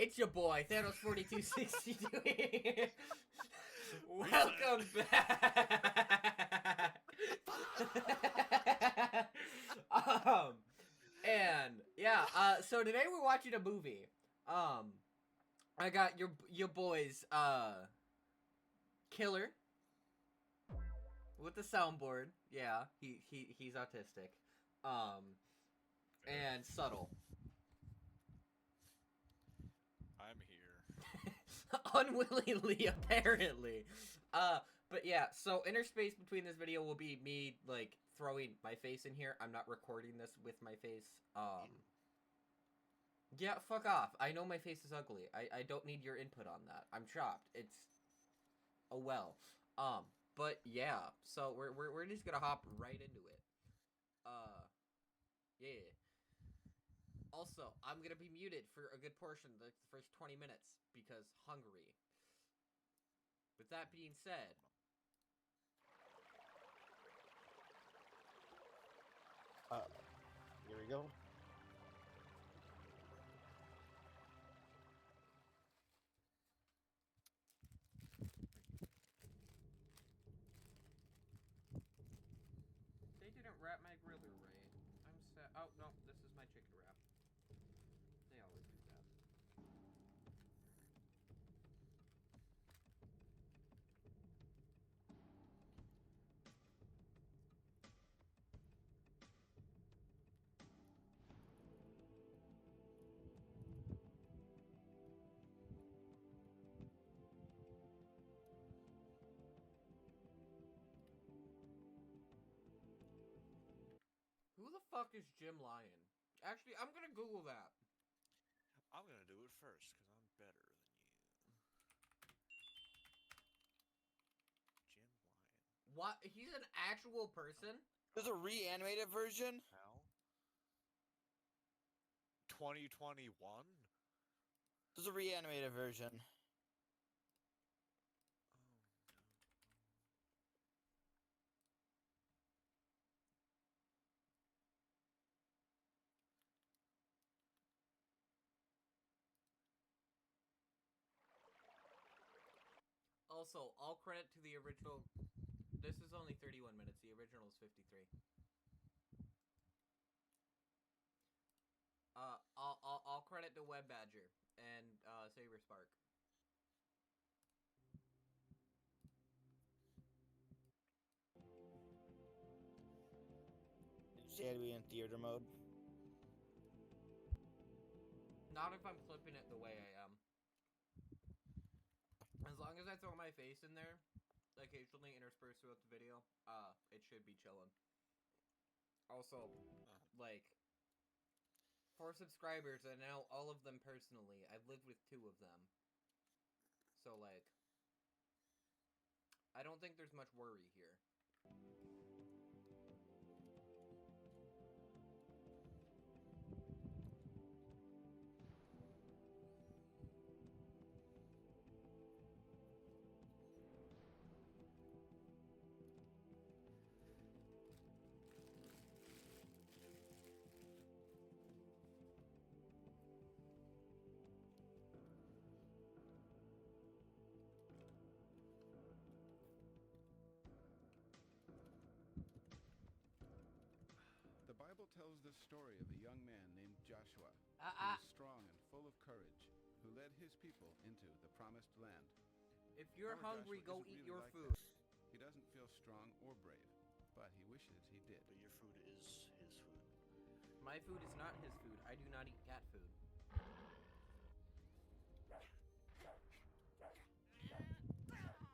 it's your boy, Thanos4262. Welcome back. And yeah, so today we're watching a movie. I got your boys, Killer with the soundboard. Yeah, he's autistic. And Subtle. I'm here. Unwillingly, apparently. But yeah, so interspace between this video will be me, like, throwing my face in here. I'm not recording this with my face. Yeah, fuck off. I know my face is ugly. I don't need your input on that. I'm chopped. It's... Oh well. But yeah, so we're just gonna hop right into it. Yeah. Also, I'm gonna be muted for a good portion of the first 20 minutes, because hungry. With that being said... Here we go. They didn't wrap my griller right. I'm sad. Oh, no, this is my chicken wrap. They always do that. Who the fuck is Jim Lyon? Actually, I'm gonna Google that. I'm gonna do it first, because I'm better than you. Jim Lyon. What? He's an actual person? There's a reanimated version? How? 2021? There's a reanimated version. Oh, no. Also, all credit to the original. This is only 31 minutes. The original is 53. All credit to Web Badger and Saber Spark. Did you say I'd be in theater mode? Not if I'm clipping it the way I am. As long as I throw my face in there, occasionally interspersed throughout the video, it should be chilling. Also, like, 4 subscribers, and now all of them personally. I've lived with 2 of them. So, like, I don't think there's much worry here. The Bible tells the story of a young man named Joshua, who was strong and full of courage, who led his people into the promised land. If you're Our hungry, Joshua go isn't eat really your like food. that. He doesn't feel strong or brave, but he wishes he did. But your food is his food. My food is not his food. I do not eat cat food.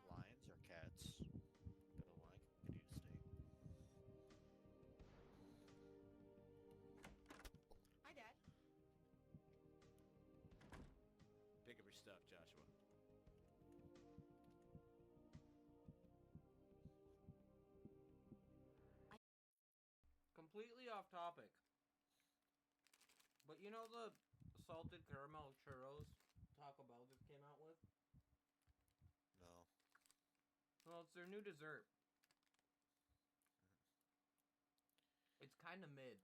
Lions or cats? Gonna like, you need to stay. Hi, Dad. Pick up your stuff, Joshua. Completely off topic. But you know the salted caramel churros Taco Bell just came out with? No. Well, it's their new dessert. It's kind of mid.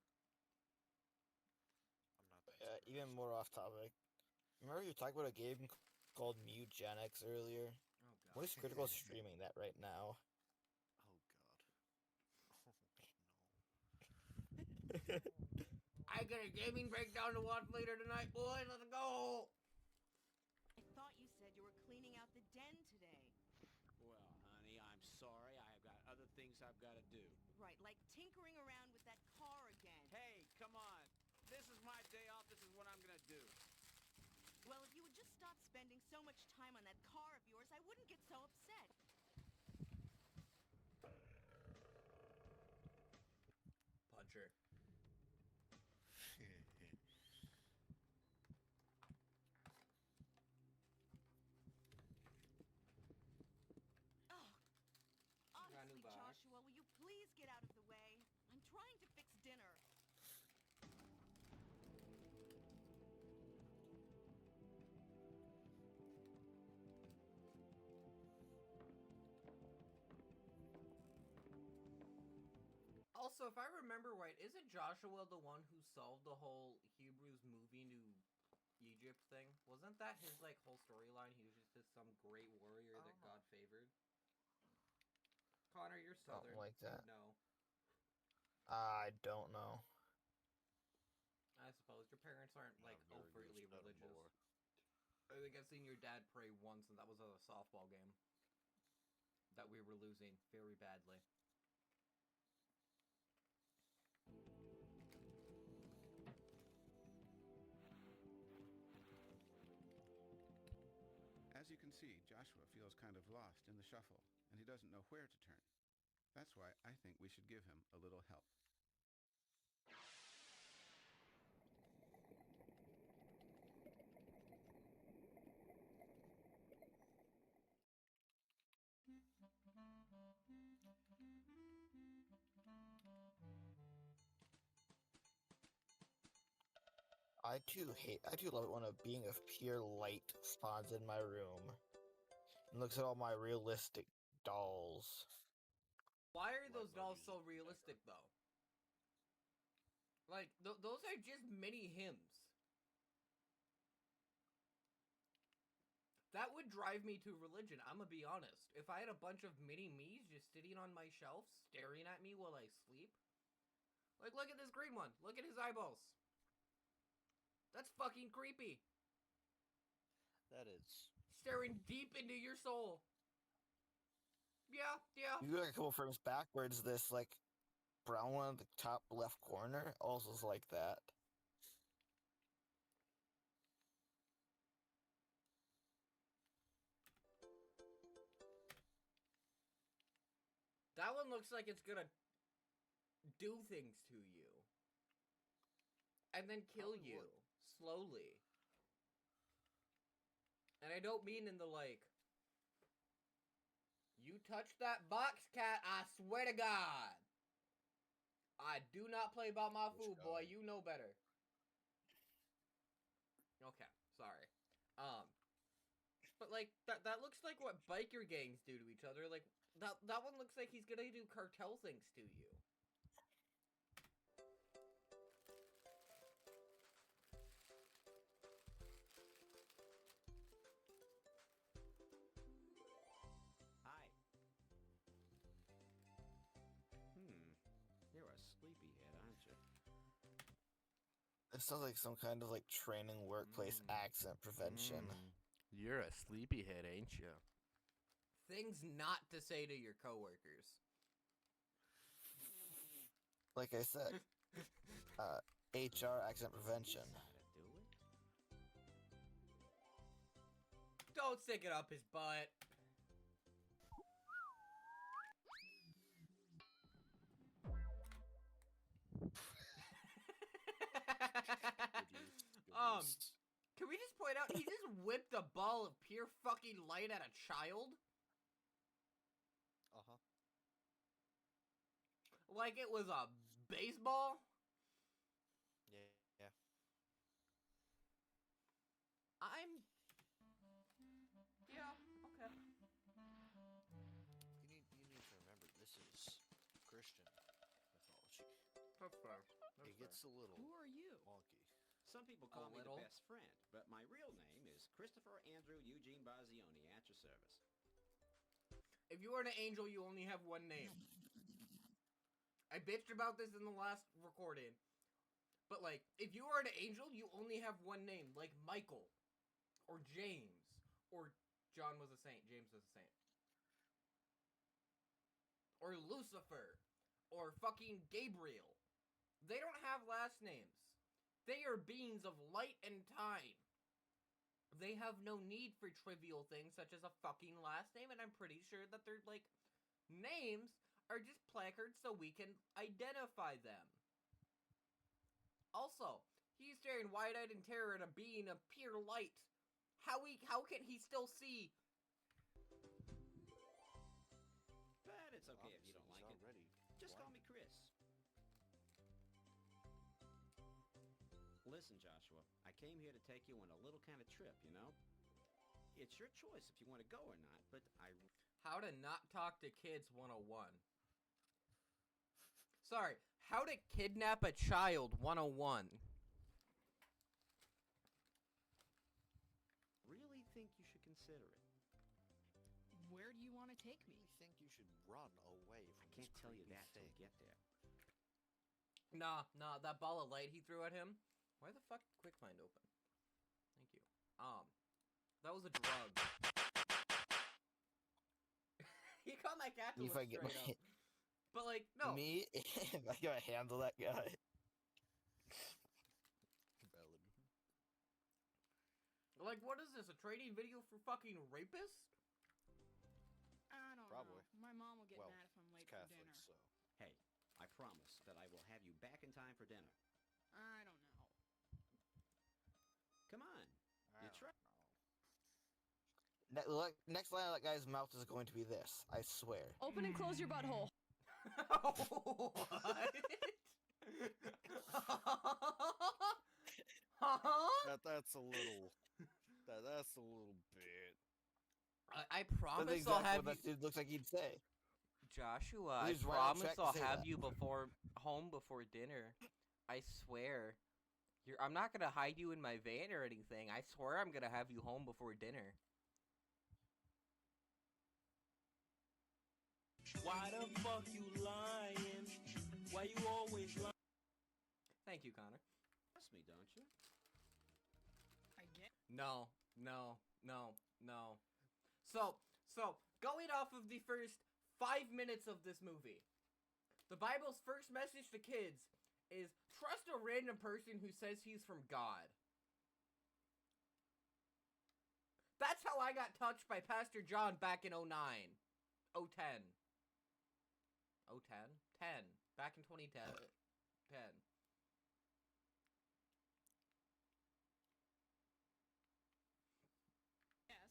I'm not that Even more off topic. Remember you talked about a game called Mugenics earlier? Oh god. What is Critical streaming that right now? Oh god. I got a gaming breakdown to watch later tonight, boy. Let's go. I thought you said you were cleaning out the den today. Well, honey, I'm sorry. I've got other things I've got to do. Right, like tinkering around with that car again. Hey, come on. This is my day off. This is what I'm gonna do. Well, if you would just stop spending so much time on that car of yours, I wouldn't get so upset. Puncher. Ugh. Got a new Honestly, box. Joshua, will you please get out of the way? I'm trying to fix dinner. Also, if I remember right, isn't Joshua the one who solved the whole Hebrews moving to Egypt thing? Wasn't that his like whole storyline? He was just some great warrior that God favored. Connor, you're Southern. Something like that. No, I don't know. I suppose your parents aren't like Not very overtly good, not religious. more. I think I've seen your dad pray once, and that was at a softball game that we were losing very badly. As you can see, Joshua feels kind of lost in the shuffle, and he doesn't know where to turn. That's why I think we should give him a little help. I too love it when a being of pure light spawns in my room and looks at all my realistic dolls. Why are Like those dolls Bunny's so realistic, though? Like, those are just mini hymns. That would drive me to religion, I'm gonna be honest. If I had a bunch of mini me's just sitting on my shelf, staring at me while I sleep. Like, look at this green one. Look at his eyeballs. That's fucking creepy. That is. Staring deep into your soul. Yeah. You go like a couple frames backwards, this like brown one at the top left corner also is like that. That one looks like it's gonna do things to you. And then kill Probably you. would. Slowly. And I don't mean in the like, you touch that box, cat, I swear to God. I do not play by my Which food, boy. God? You know better. Okay, sorry. But like that looks like what biker gangs do to each other. Like that one looks like he's gonna do cartel things to you. Hi. You're a sleepyhead, aren't you? It sounds like some kind of like training workplace accent prevention. You're a sleepyhead, ain't you? Things not to say to your coworkers. Like I said, HR accent prevention. Gotta do it. Don't stick it up his butt. Can we just point out he just whipped a ball of pure fucking light at a child? Uh-huh. Like it was a baseball? Yeah. Yeah, okay. You need to remember this is Christian mythology. That's fair. It gets a little Who are you? wonky. Some people call me the little? best friend, but my real name Christopher Andrew Eugene Bazioni, at your service. If you are an angel, you only have one name. I bitched about this in the last recording. But, like, if you are an angel, you only have one name. Like Michael. Or James. Or John was a saint. James was a saint. Or Lucifer. Or fucking Gabriel. They don't have last names. They are beings of light and time. They have no need for trivial things such as a fucking last name, and I'm pretty sure that their, like, names are just placards so we can identify them. Also, he's staring wide-eyed in terror at a being of pure light. How can he still see? But it's okay if you don't like it. Just call me Chris. Listen, Joshua, I came here to take you on a little kind of trip, you know? It's your choice if you want to go or not, but How to not talk to kids 101. Sorry, how to kidnap a child 101. really think you should consider it. Where do you want to take me? I think you should run away from I can't this tell you creepy that till thing. we get there. Nah, that ball of light he threw at him. Why the fuck did Quick Find open? Thank you. That was a drug. He caught my cat to If look I get straight my up. But like, no. me, if I gotta handle that guy. Valid. Like, what is this? A training video for fucking rapists? I don't Probably. know. My mom will get Well, mad if I'm late It's for Catholic, dinner. so. Hey, I promise that I will have you back in time for dinner. I don't know. Come on. You try. Next line of that guy's mouth is going to be this. I swear. Open and close your butthole. What? Huh? That's a little. That's a little bit. I That's promise I'll exactly have what you, that dude looks like he'd say. Joshua. I He's right on promise track to I'll say have that. you home before dinner. I swear. I'm not gonna hide you in my van or anything. I swear I'm gonna have you home before dinner. Why the fuck you lying? Why you always lying? Thank you, Connor. Trust me, don't you? I get. No. So, going off of the first 5 minutes of this movie, the Bible's first message to kids is trust a random person who says he's from God. That's how I got touched by Pastor John back in 09. 010. 010? 10. Back in 2010. 10. Yes.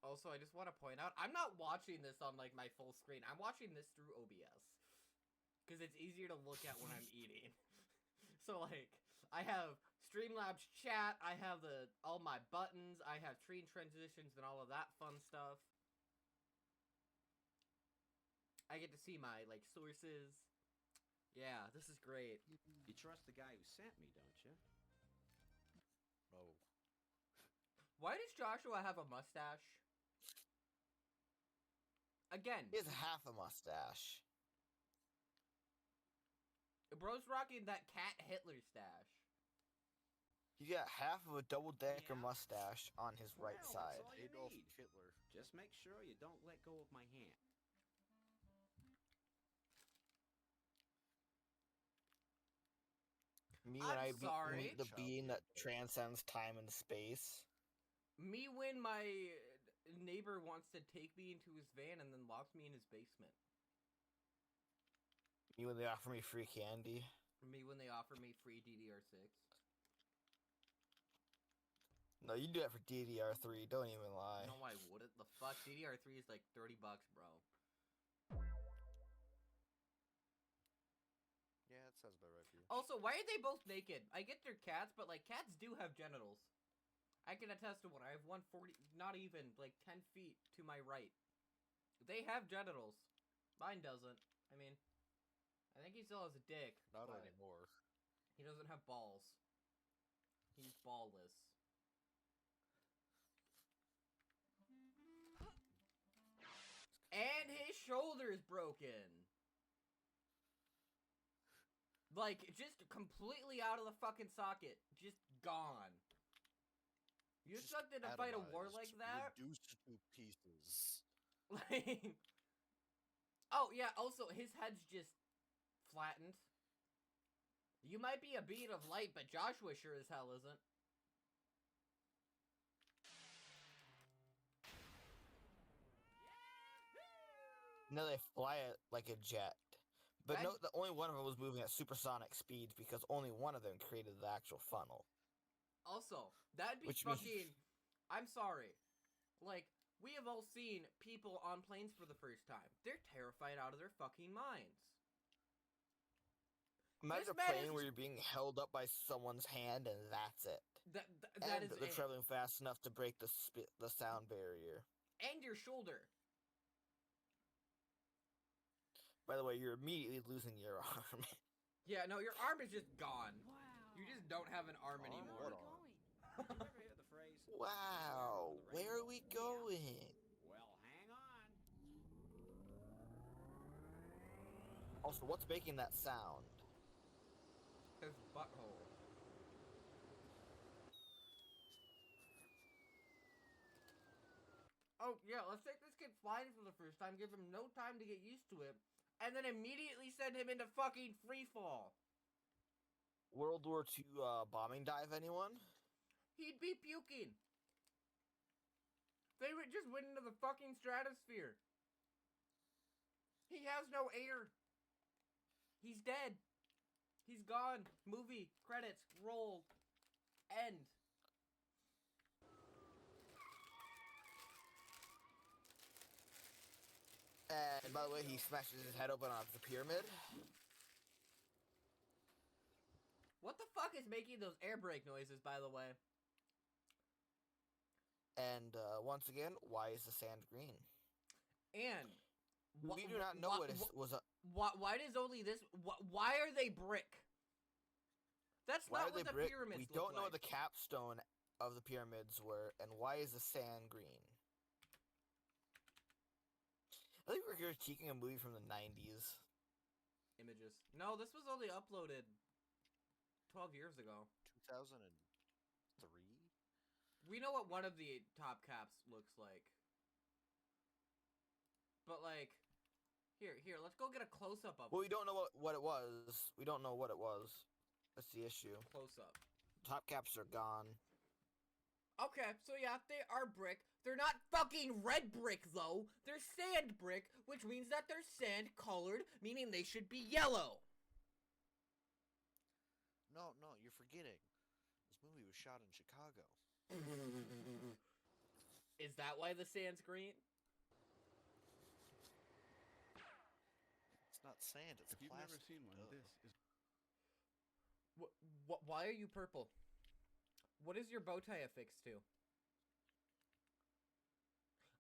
Also, I just want to point out, I'm not watching this on, like, my full screen. I'm watching this through OBS. Because it's easier to look at when I'm eating. So, like, I have Streamlabs chat, I have all my buttons, I have screen transitions and all of that fun stuff. I get to see my, like, sources. Yeah, this is great. You trust the guy who sent me, don't you? Oh. Why does Joshua have a mustache? Again, He has half a mustache. bro's rocking that cat Hitler stash. He got half of a double-decker Yeah. mustache on his right Well, side. that's all you Adolf need. Hitler. Just make sure you don't let go of my hand. Me when I'm I sorry. meet the Child being that labor. transcends time and space. Me when my neighbor wants to take me into his van and then locks me in his basement. Me when they offer me free candy. Me when they offer me free DDR6. No, you do that for DDR3. Don't even lie. No, I wouldn't. The fuck? DDR3 is like $30, bro. Yeah, that sounds about right for you. Also, why are they both naked? I get they're cats, but like cats do have genitals. I can attest to one. I have one 40, not even like 10 feet to my right. They have genitals. Mine doesn't. I mean, I think he still has a dick. Not but anymore. He doesn't have balls. He's ballless. shoulder's broken. Like, just completely out of the fucking socket. Just gone. You Just expected to fight a war atomized, like that? Reduced to pieces. Like... Oh, yeah, also, his head's just flattened. You might be a bead of light, but Joshua sure as hell isn't. No, they fly it like a jet. But That- note that only one of them was moving at supersonic speeds because only one of them created the actual funnel. Also, that'd be Which means- fucking... I'm sorry. Like, we have all seen people on planes for the first time. They're terrified out of their fucking minds. Imagine This a man plane is- where you're being held up by someone's hand and that's it. That And is they're it. traveling fast enough to break the sound barrier. And your shoulder. By the way, you're immediately losing your arm. Yeah, no, your arm is just gone. Wow. You just don't have an arm Arm? anymore. What Where are arm? we going? Did you ever hear the phrase? Wow, where are we going? Well, hang on. Also, what's making that sound? His butthole. Oh, yeah, let's take this kid flying for the first time, give him no time to get used to it, and then immediately send him into fucking freefall. World War II bombing dive, anyone? He'd be puking. They would just went into the fucking stratosphere. He has no air. He's dead. He's gone. Movie, credits, roll, end. And by the way, he smashes his head open on the pyramid. What the fuck is making those air brake noises, by the way? And once again, why is the sand green? And We do not know what it was. Why does only this? Why are they brick? That's Why not are they what the brick? pyramids We look don't know what like. the capstone of the pyramids were, and why is the sand green? I think we're critiquing a movie from the 90s. Images. No, this was only uploaded 12 years ago. 2003? We know what one of the top caps looks like. But like, here, let's go get a close-up of Well, we don't know what it was. We don't know what it was. That's the issue. close-up. Top caps are gone. Okay, so yeah, they are brick. They're not fucking red brick, though. They're sand brick, which means that they're sand-colored, meaning they should be yellow. No, you're forgetting. This movie was shot in Chicago. Is that why the sand's green? It's not sand, it's If you've plastic. never seen one, Duh. this is Why are you purple? What is your bow tie affixed to?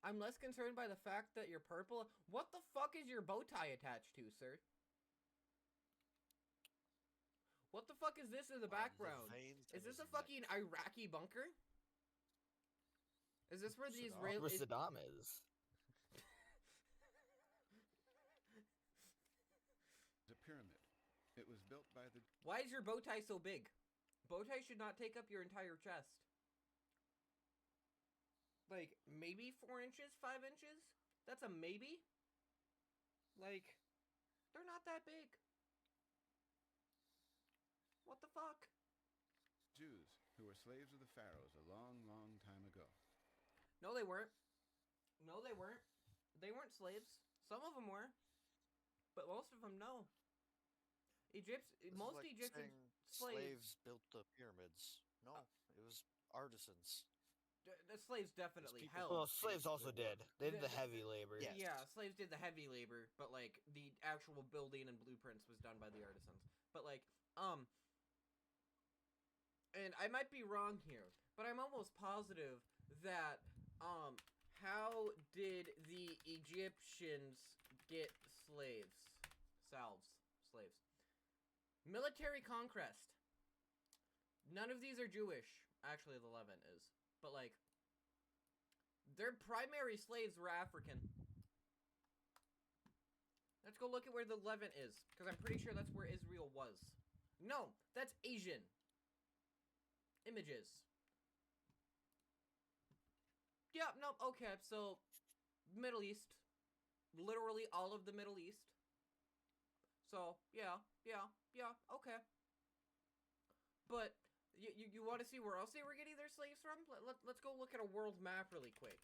I'm less concerned by the fact that you're purple. What the fuck is your bow tie attached to, sir? What the fuck is this in the background? veins Is in this his a neck. fucking Iraqi bunker? Is this where the Saddam. Israeli... Where Saddam is. a pyramid. It was built by the Why is your bow tie so big? Bow tie should not take up your entire chest. Like, maybe 4 inches, 5 inches? That's a maybe? Like, they're not that big. What the fuck? Jews who were slaves of the pharaohs a long, long time ago. No, they weren't. No, they weren't. They weren't slaves. Some of them were. But most of them, no. This is Most like Egyptian saying slaves... built the pyramids. No, it was artisans. The slaves definitely people- helped. Well, slaves also did. They did the The- heavy labor. Yeah. Yeah, slaves did the heavy labor, but like the actual building and blueprints was done by the artisans. But like, and I might be wrong here, but I'm almost positive that how did the Egyptians get slaves? Slaves. Military conquest. None of these are Jewish. Actually, the Levant is. But like, their primary slaves were African. Let's go look at where the Levant is, because I'm pretty sure that's where Israel was. No, that's Asian. Images. Yeah, no, okay, so Middle East. Literally all of the Middle East. So, yeah, okay. But, you want to see where else they were getting their slaves from? Let's go look at a world map really quick.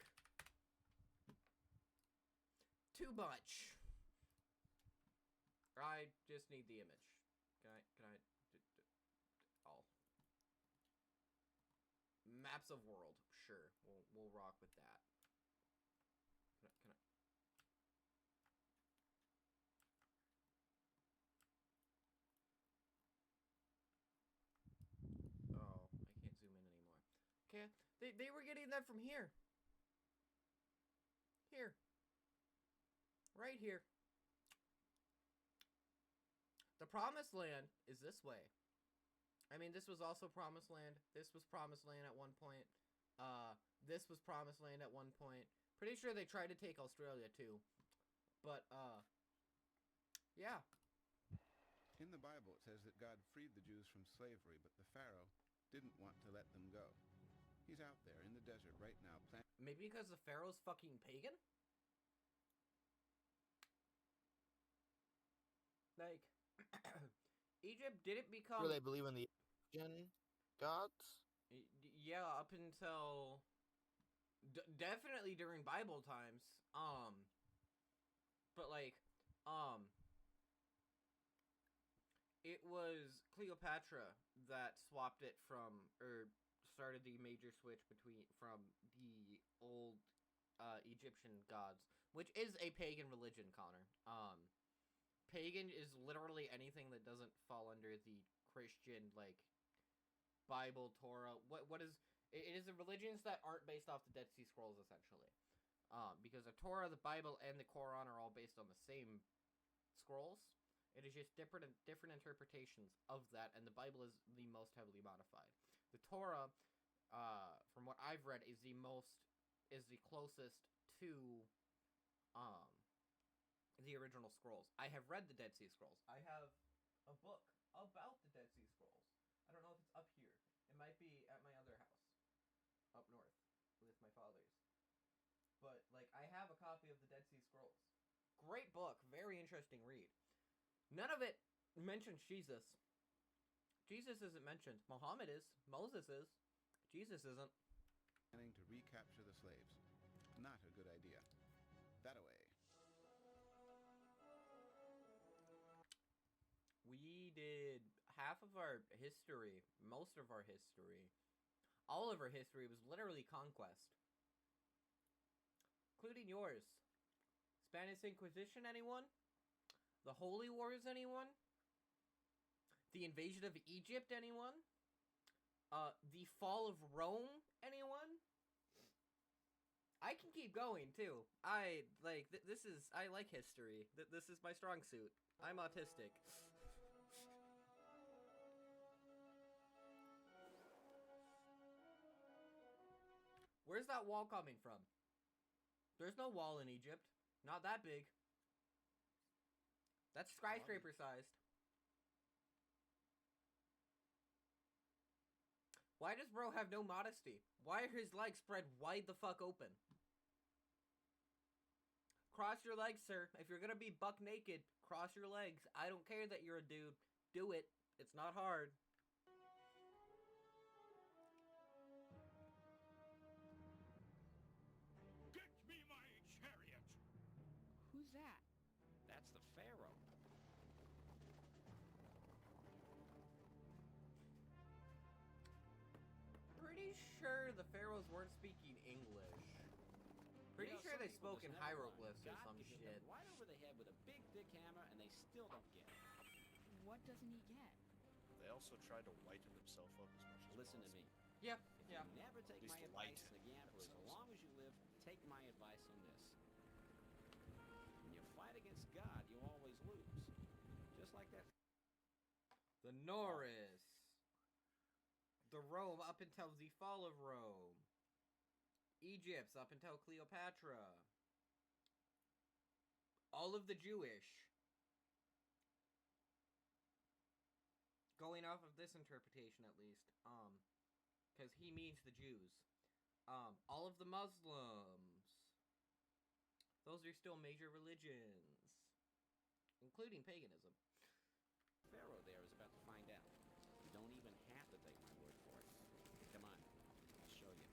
Too much. I just need the image. Oh. Maps of world. Sure, we'll rock with that. Can I? Oh, I can't zoom in anymore. Okay, they were getting that from here. Here. Right here. The Promised Land is this way. I mean, this was also Promised Land. This was Promised Land at one point. This was Promised Land at one point. Pretty sure they tried to take Australia too. But, yeah. In the Bible, it says that God freed the Jews from slavery, but the Pharaoh didn't want to let them go. He's out there in the desert right now planting... Maybe because the Pharaoh's fucking pagan? Like, Egypt didn't become... Do they believe in the Egyptian gods? Yeah, up until... definitely during Bible times. But like, it was Cleopatra that swapped it from, or started the major switch from the old Egyptian gods, which is a pagan religion, Connor. Pagan is literally anything that doesn't fall under the Christian, like, Bible, Torah. What is... It is the religions that aren't based off the Dead Sea Scrolls, essentially. Because the Torah, the Bible, and the Quran are all based on the same scrolls. It is just different interpretations of that, and the Bible is the most heavily modified. The Torah, from what I've read, is the closest to, the original scrolls. I have read the Dead Sea Scrolls. I have a book about the Dead Sea Scrolls. I don't know if it's up here. It might be at my other house. Up north with my father's. But, like, I have a copy of the Dead Sea Scrolls. Great book. Very interesting read. None of it mentions Jesus. Jesus isn't mentioned. Muhammad is. Moses is. Jesus isn't. planning to recapture the slaves. Not a good idea. That away. We did half of our history, most of our history, all of our history was literally conquest. Including yours. Spanish Inquisition, anyone? The Holy Wars, anyone? The invasion of Egypt, anyone? The fall of Rome, anyone? I can keep going, too. I like history. This is my strong suit. I'm autistic. Where's that wall coming from? There's no wall in Egypt. Not that big. That's skyscraper sized. Why does bro have no modesty? Why are his legs spread wide the fuck open? Cross your legs, sir. If you're gonna be buck naked, cross your legs. I don't care that you're a dude. Do it. It's not hard. Get me my chariot! Who's that? That's the Pharaoh. Pretty sure the pharaohs weren't speaking English. Pretty You know, sure some they people spoke just in never learn. hieroglyphs or God some could hit shit. them right over the head with a big thick hammer and they still don't get it. What doesn't he get? They also tried to whiten themselves up as much as Listen to possible. me. Yep, If yeah. you never take At my least advice lighten again for as themselves. long as you live, take my advice on this. When you fight against God, you always lose. Just like that. The Norris. The Rome up until the fall of Rome. Egypt's up until Cleopatra. all of the Jewish, going off of this interpretation at least, because he means the Jews, all of the Muslims, those are still major religions, including paganism. Pharaoh there is about to find out. You don't even have to take my word for it. Come on, I'll show you.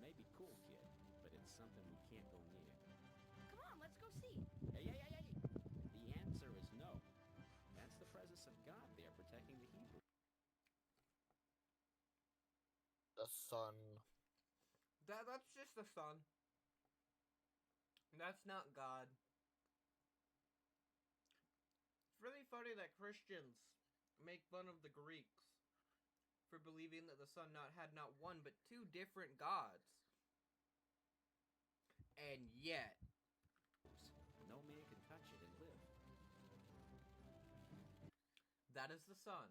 Maybe cool, kid, but it's something we can't go near. Come on, let's go see. Hey, hey, hey, hey! The answer is no. That's the presence of God there protecting the Hebrews. The sun. That's just the sun. That's not God. It's really funny that Christians make fun of the Greeks for believing that the sun had not one but two different gods. And yet, No man can touch it and live. that is the sun.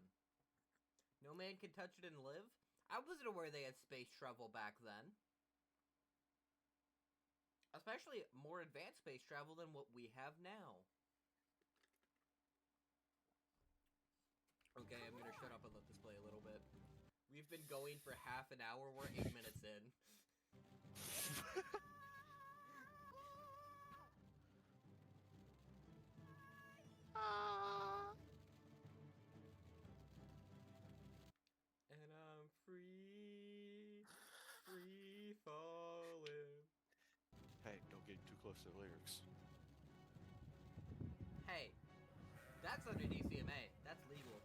No man can touch it and live? I wasn't aware they had space travel back then. Especially more advanced space travel than what we have now. Okay, I'm gonna shut up and let this play a little bit. We've been going for half an hour, we're 8 minutes in. And I'm free falling. Hey, don't get too close to the lyrics. Hey, that's under DCMA. That's legal.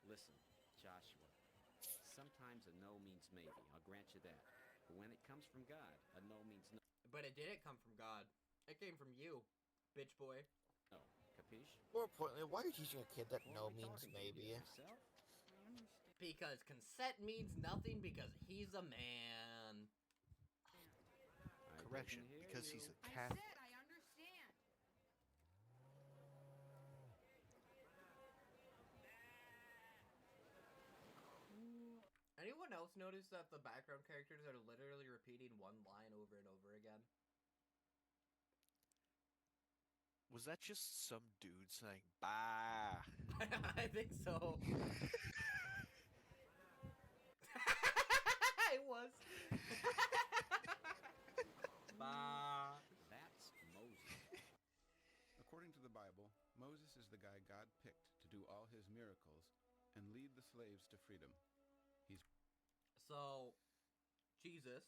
Listen, Joshua. Sometimes a no means maybe. I'll grant you that. But when it comes from God, a no means no. But it didn't come from God. It came from you, bitch boy. No. Capiche? More importantly, why are you teaching a kid that Who no are we means talking to, maybe? yourself? Because consent means nothing because he's a man. I Correction, didn't hear because you. he's a I Catholic. said I understand. Anyone else notice that the background characters are literally repeating one line over and over again? Was that just some dude saying "bah"? I think so. It was. Bah. That's Moses. According to the Bible, Moses is the guy God picked to do all his miracles and lead the slaves to freedom. So, Jesus,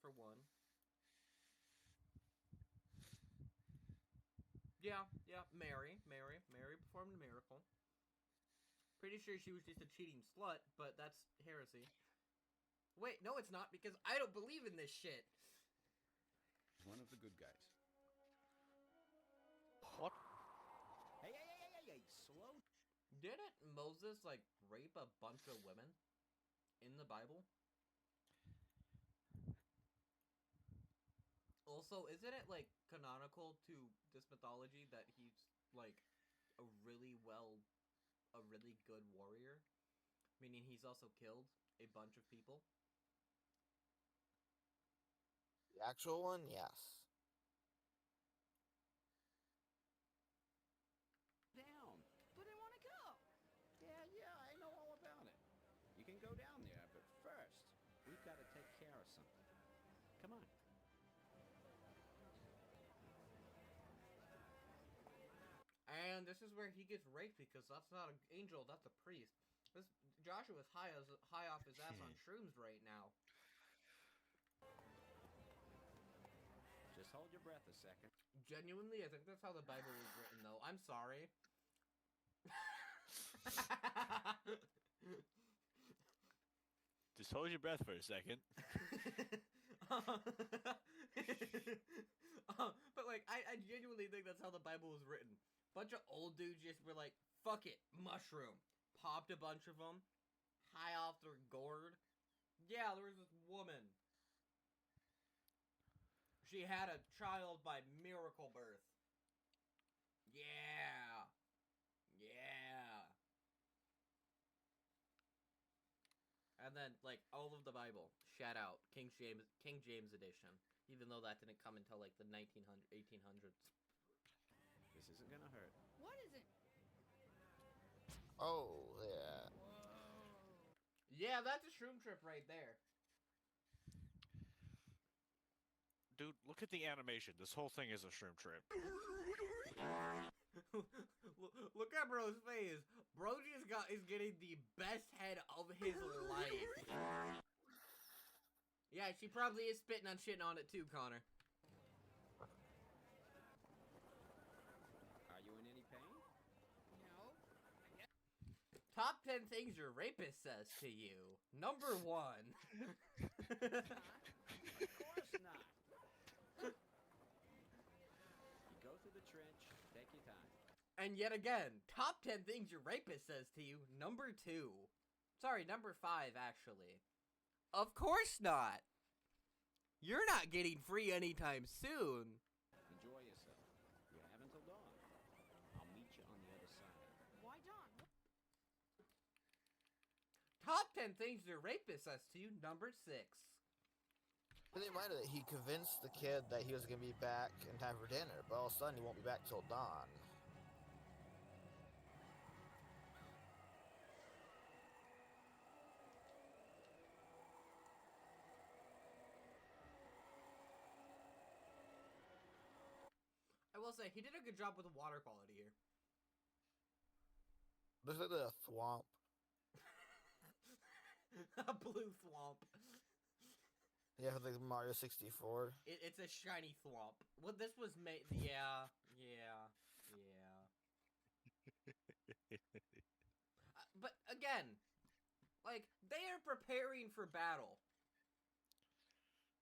for one. Yeah, Mary performed a miracle. Pretty sure she was just a cheating slut, but that's heresy. Wait, no it's not, because I don't believe in this shit. One of the good guys. What? Hey, slow. Didn't Moses, like, rape a bunch of women in the Bible? Also, isn't it, like, canonical to this mythology that he's, like, a really good warrior? Meaning he's also killed a bunch of people? The actual one, yes. Down. But I want to go. Yeah, I know all about it. You can go down there, but first, we've got to take care of something. Come on. And this is where he gets raped because that's not an angel, that's a priest. This Joshua's high off his ass on shrooms right now. Just hold your breath a second. Genuinely, I think that's how the Bible was written, though. I'm sorry. Just hold your breath for a second. But like, I genuinely think that's how the Bible was written. Bunch of old dudes just were like, fuck it, mushroom. Popped a bunch of them, high off their gourd. Yeah, there was this woman. She had a child by miracle birth. Yeah. Yeah. And then, like, all of the Bible, shout out, King James edition. Even though that didn't come until, like, the 1800s. This isn't gonna hurt. What is it? Oh, yeah. Yeah, that's a shroom trip right there. Dude, look at the animation. This whole thing is a shroom trip. Look at bro's face. Bro just is getting the best head of his life. Yeah, she probably is spitting on shitting on it too, Connor. Are you in any pain? No. Top 10 things your rapist says to you. Number 1. Of course not. You go through the trench, take your time. And yet again, top 10 things your rapist says to you. Number 2. Sorry, number 5, actually. Of course not. You're not getting free anytime soon. Enjoy yourself. You have until dawn. I'll meet you on the other side. Why Dawn? Top 10 things your rapist says to you. Number 6. Really reminded that he convinced the kid that he was going to be back in time for dinner, but all of a sudden he won't be back till dawn. I will say, he did a good job with the water quality here. Looks like a thwomp. A blue thwomp. Yeah, like Mario 64. It's a shiny thwomp. Well, this was made. Yeah. But again, like, they are preparing for battle.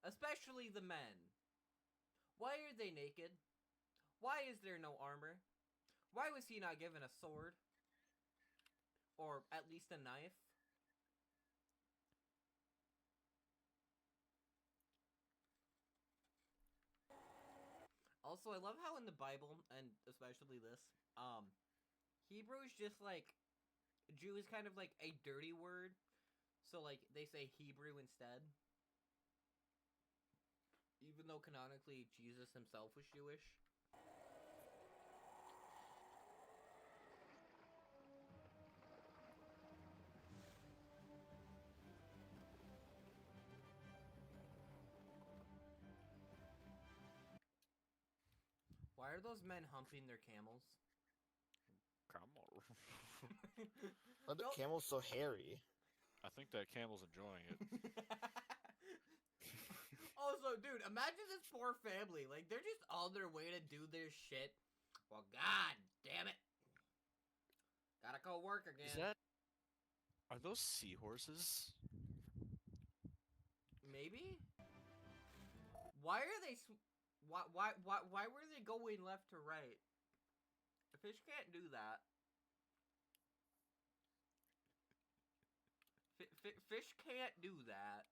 Especially the men. Why are they naked? Why is there no armor? Why was he not given a sword? Or at least a knife? Also, I love how in the Bible, and especially this, Hebrew is just like, Jew is kind of like a dirty word, so like, they say Hebrew instead. Even though canonically Jesus himself was Jewish. Why are those men humping their camels? Come on. Why are the Nope. camels so hairy? I think that camel's enjoying it. Also, dude, imagine this poor family. Like, they're just on their way to do their shit. Well, god damn it. Gotta go work again. Is that... Are those seahorses? Maybe? Why are they... Why were they going left to right? A fish can't do that. Fish can't do that.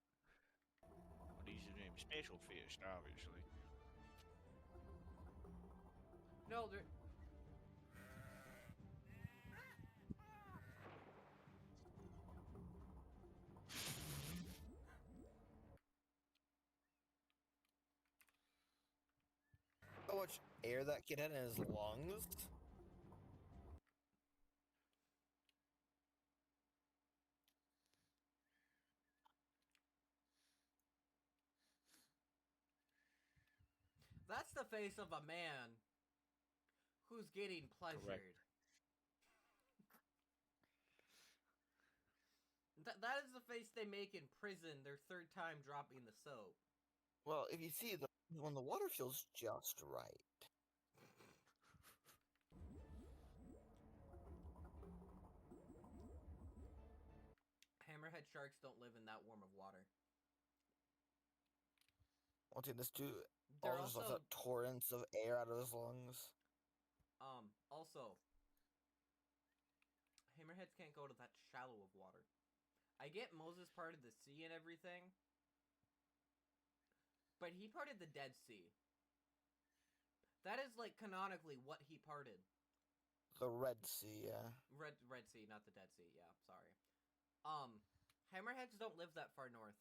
Well, these are them special fish, obviously. No, they're... How much air that kid had in his lungs? That's the face of a man who's getting pleasured. That is the face they make in prison their third time dropping the soap. Well, if you see, when the water feels just right. Hammerhead sharks don't live in that warm of water. One thing, this dude They're just lets also out torrents of air out of his lungs. also hammerheads can't go to that shallow of water. I get Moses parted the sea and everything, but he parted the Dead Sea. That is like canonically what he parted. The Red Sea, yeah. Red Sea, not the Dead Sea. Yeah, sorry. Hammerheads don't live that far north,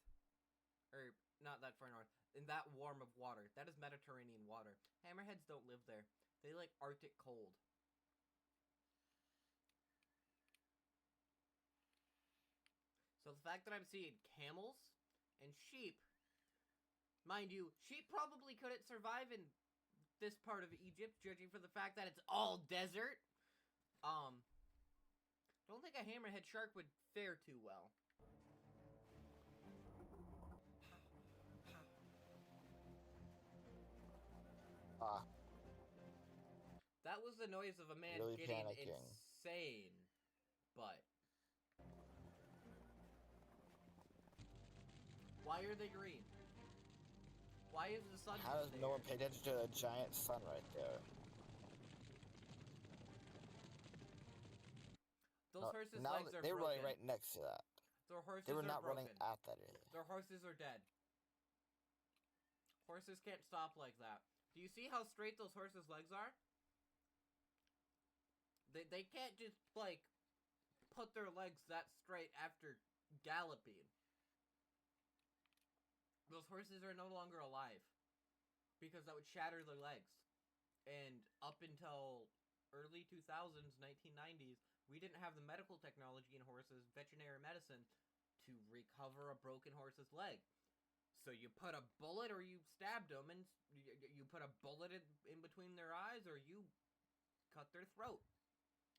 or not that far north, in that warm of water. That is Mediterranean water. Hammerheads don't live there. They like Arctic cold. So the fact that I'm seeing camels and sheep, mind you, sheep probably couldn't survive in this part of Egypt, judging from the fact that it's all desert. Don't think a hammerhead shark would fare too well. That was the noise of a man Really getting panicking. insane, but why are they green? Why is the sun? How does no one pay attention to the giant sun right there? Those horses' now legs are they were broken. running right next to that. Their horses They were are not broken. running at that area. Their horses are dead. Horses can't stop like that. Do you see how straight those horses' legs are? They can't just, like, put their legs that straight after galloping. Those horses are no longer alive. Because that would shatter their legs. And up until early 2000s, 1990s, we didn't have the medical technology in horses, veterinary medicine, to recover a broken horse's leg. So you put a bullet, or you stabbed them, and you put a bullet in between their eyes, or you cut their throat.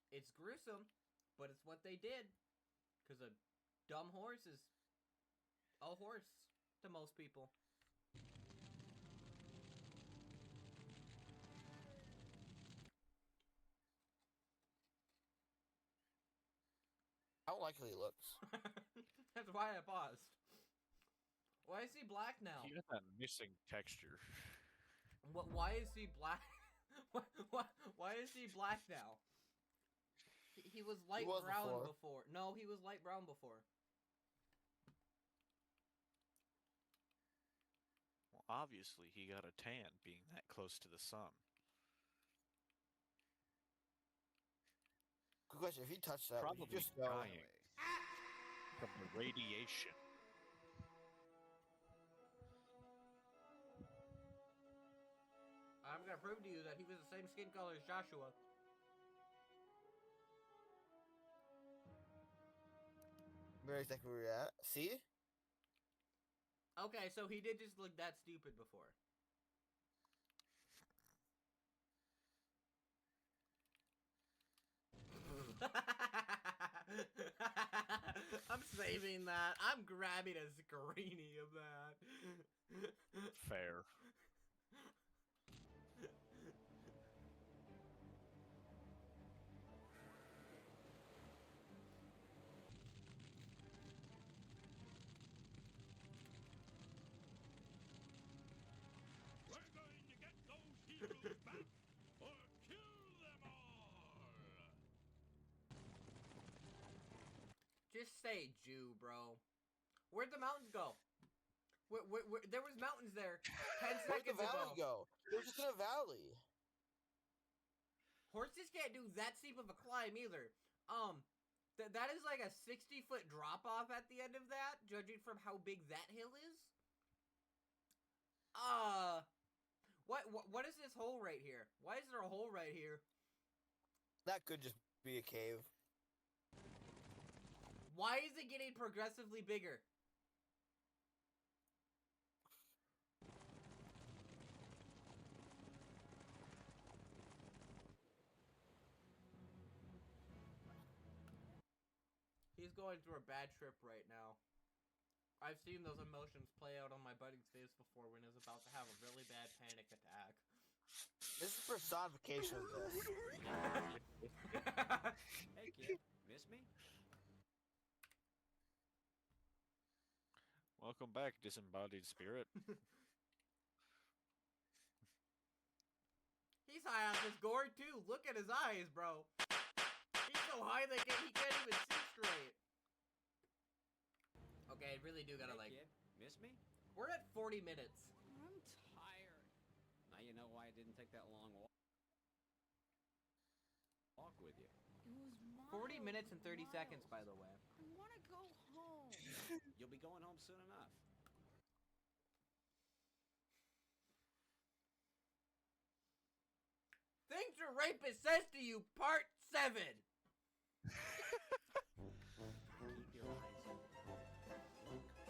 It's gruesome, but it's what they did. Because a dumb horse is a horse to most people. How likely he looks. That's why I paused. Why is he black now? He got that missing texture. Why is he black? Why is he black now? He was light was brown before. before. No, he was light brown before. Well, obviously, he got a tan being that close to the sun. Good question. If he touched that, would Probably you just go? dying from the radiation. I'm gonna prove to you that he was the same skin color as Joshua. Where exactly where we're at? See? Okay, so he did just look that stupid before. I'm saving that. I'm grabbing a screenie of that. Fair. We're going to get those heroes back, or kill them all! Just say Jew, bro. Where'd the mountains go? There was mountains there 10 Where'd the seconds valley ago. go? They're just in a valley. Horses can't do that steep of a climb either. That is like a 60-foot drop off at the end of that, judging from how big that hill is. What is this hole right here? Why is there a hole right here? That could just be a cave. Why is it getting progressively bigger? He's going through a bad trip right now. I've seen those emotions play out on my buddy's face before when he was about to have a really bad panic attack. This is personification of this. Hey, kid. Miss me? Welcome back, disembodied spirit. high on this gourd too. Look at his eyes, bro. He's so high that he can't even see straight. Okay, I really do gotta Hey, like. kid, miss me? We're at 40 minutes. I'm tired. Now you know why I didn't take that long walk with you. It was 40 minutes and 30 miles. seconds, by the way. I want to go home. You'll be going home soon enough. Things a rapist says to you, part 7. Keep your eyes open.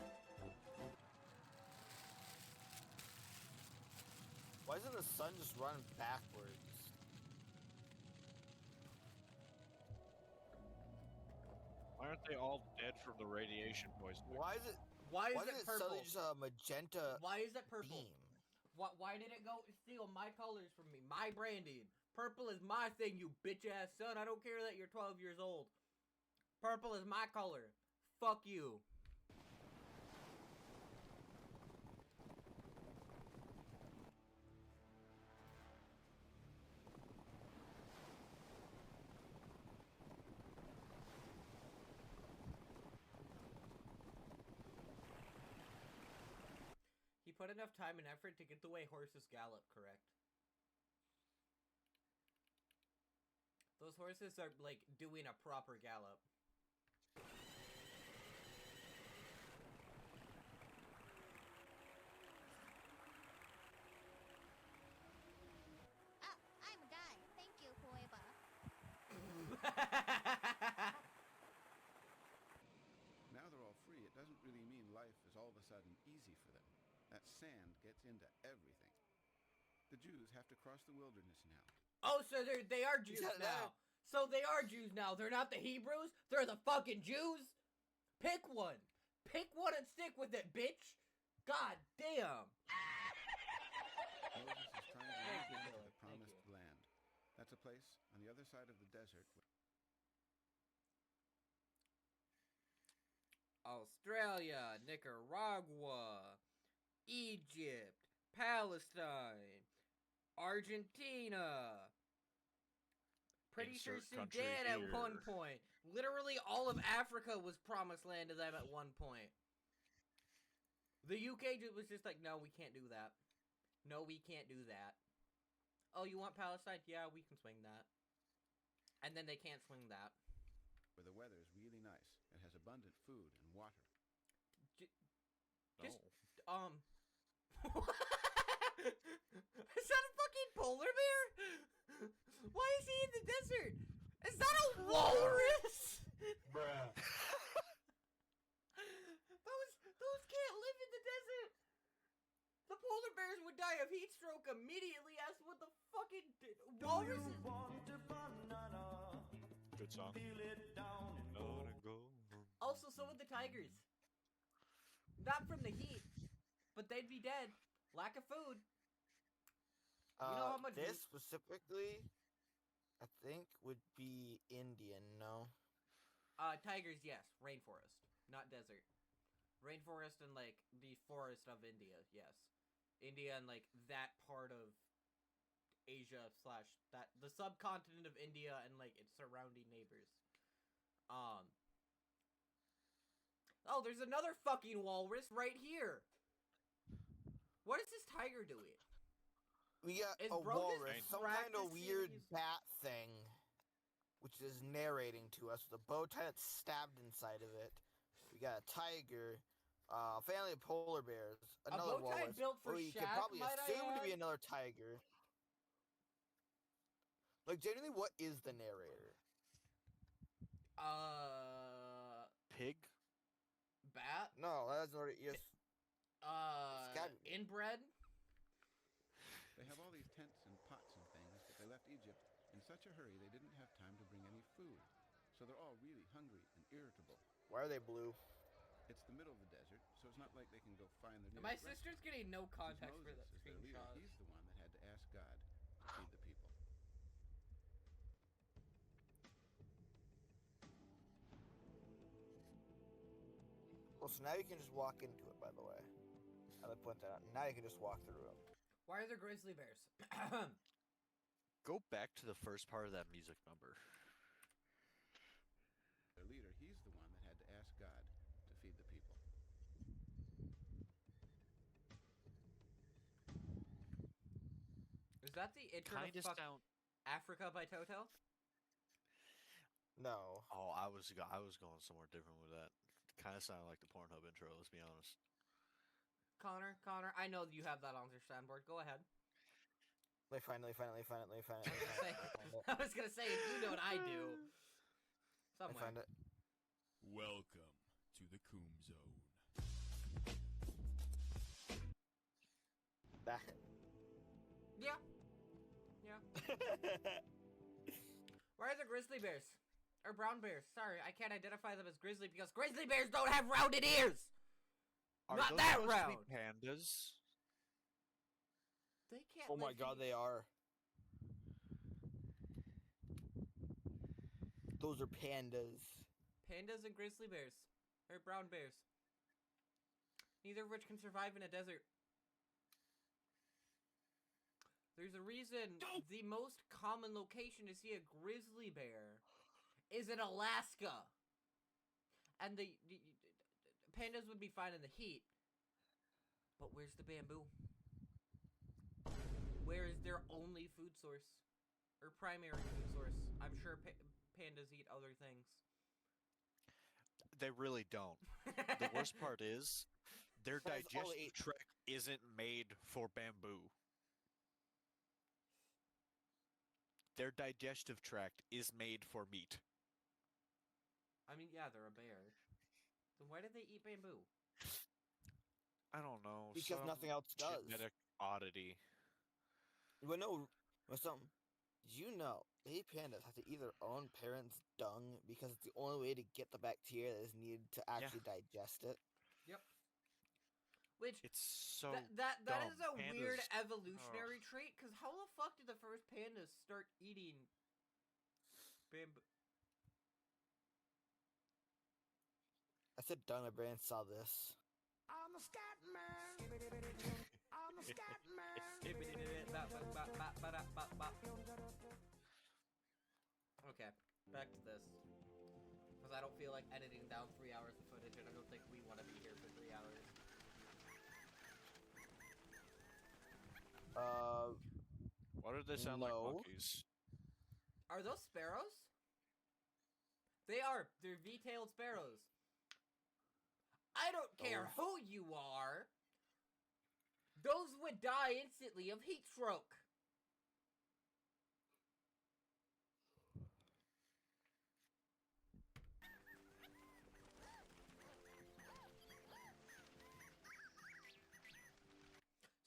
Why doesn't the sun just run backwards? Why aren't they all dead from the radiation poisoning? Why is it? Why is Why it is it purple? suddenly just a magenta Why is it purple? beam? Why did it go steal my colors from me? My branding. Purple is my thing, you bitch ass son. I don't care that you're 12 years old. Purple is my color. Fuck you. He put enough time and effort to get the way horses gallop correct. Those horses are, like, doing a proper gallop. Ah, I'm a guy. Thank you, Pueba. Now they're all free, it doesn't really mean life is all of a sudden easy for them. That sand gets into everything. The Jews have to cross the wilderness now. Oh, so they are Jews Yeah, now. So they are Jews now. They're not the Hebrews. They're the fucking Jews. Pick one. Pick one and stick with it, bitch. God damn. Moses is trying to Thank lead you, them to Dylan. the Thank promised land. That's a place on the other side of the desert. Australia, Nicaragua, Egypt, Palestine, Argentina. Pretty sure Insert country Sudan at here. one point. Literally all of Africa was promised land to them at one point. The UK was just like, no, we can't do that. No, we can't do that. Oh, you want Palestine? Yeah, we can swing that. And then they can't swing that. Where the weather is really nice and has abundant food and water. Just, Oh. Is that a fucking polar bear? Why is he in the desert? Is that a walrus? Bruh. Those can't live in the desert. The polar bears would die of heat stroke immediately, as would the fucking walruses. Good song. Also, so would the tigers. Not from the heat, but they'd be dead. Lack of food. You know how much This specifically, I think, would be Indian, no? Tigers, yes. Rainforest, not desert. Rainforest and, like, the forest of India, yes. India and, like, that part of Asia / that the subcontinent of India and, like, its surrounding neighbors. Oh, there's another fucking walrus right here. What is this tiger doing? We got Is a Bro just walrus, some kind of practicing weird his- bat thing, which is narrating to us with a bow tie that's stabbed inside of it. We got a tiger, a family of polar bears, another bow tie walrus. built for who you could Shaq, probably might I assume to be add? another tiger. Like, genuinely, what is the narrator? Pig? Bat? No, that's not it. Yes. gotta be. Inbred? They have all these tents and pots and things, but they left Egypt in such a hurry they didn't have time to bring any food. So they're all really hungry and irritable. Why are they blue? It's the middle of the desert, so it's not like they can go find their My nearest restaurant. sister's getting no Since context for Moses that is their leader, screenshot. he's the one that had to ask God to feed the people. Well, so now you can just walk into it, by the way. I would point that out. Now you can just walk through it. Why are there grizzly bears? Go back to the first part of that music number. Their leader, he's the one that had to ask God to feed the people. Is that the intro Kind to of fuck sound. Africa by Toto? No. Oh, I was going somewhere different with that. Kind of sounded like the Pornhub intro. Let's be honest. Connor, I know you have that on your soundboard. Go ahead. Let me find it. I was gonna say, if you know what I do. Let me Somewhere. find it. Welcome to the Coom Zone. That. Yeah. Where are the grizzly bears? Or brown bears? Sorry, I can't identify them as grizzly because grizzly bears don't have rounded ears! Are Not those that supposed to be round! pandas? They can't Oh my live god, here. they are. Those are pandas. Pandas and grizzly bears. Or brown bears. Neither of which can survive in a desert. There's a reason the most common location to see a grizzly bear is in Alaska. And the pandas would be fine in the heat. But where's the bamboo? Where is their only food source? Or primary food source? I'm sure pandas eat other things. They really don't. The worst part is, their Besides all digestive eight- tract isn't made for bamboo. Their digestive tract is made for meat. I mean, yeah, they're a bear. Then why did they eat bamboo? I don't know. Because some nothing else does. genetic oddity. Well, no, something. Did you know baby pandas have to eat their own parents' dung because it's the only way to get the bacteria that is needed to actually digest it? Yep. Which It's so that dumb. is a weird Pandas- evolutionary trait. Because how the fuck did the first pandas start eating bamboo? I said dung, my brain saw this. I'm a scat man. I'm a scat man. Okay, back to this. Because I don't feel like editing down 3 hours of footage, and I don't think we want to be here for 3 hours. Why do they sound like no. monkeys? Are those sparrows? They are. They're V-tailed sparrows. I don't care who you are. Those would die instantly of heat stroke.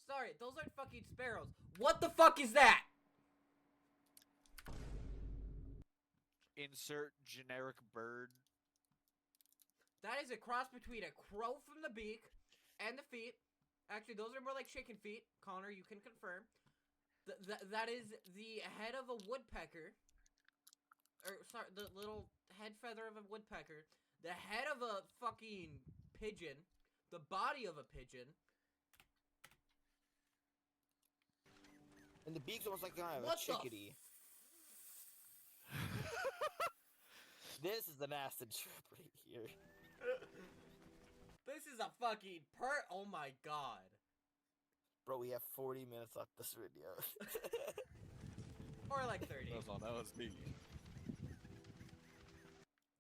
Sorry, those aren't fucking sparrows. What the fuck is that? Insert generic bird. That is a cross between a crow from the beak and the feet. Actually, those are more like chicken feet. Connor, you can confirm. That is the head of a woodpecker. Or, sorry, the little head feather of a woodpecker. The head of a fucking pigeon. The body of a pigeon. And the beak's almost like kind of a What the chickadee. This is an acid trip right here. This is a fucking oh my god. Bro, we have 40 minutes left this video. Or like 30. That was on LSD.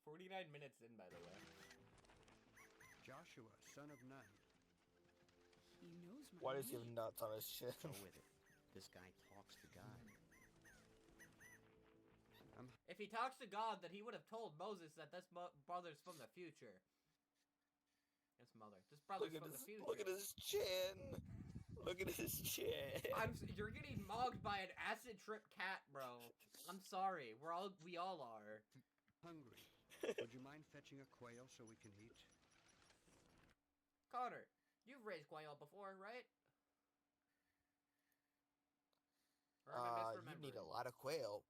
49 minutes in, by the way. Joshua, son of Nun. He knows my Why does he have name. nuts on his chin? Go with it. This guy talks to God. If he talks to God, then he would have told Moses that this brother's from the future. This mother. This brother's from the future. Look at his chin. Look at his chin. You're getting mogged by an acid trip cat, bro. I'm sorry. We all are. Hungry. Would you mind fetching a quail so we can eat? Connor, you've raised quail before, right? Or am I You need a misremembering? lot of quail.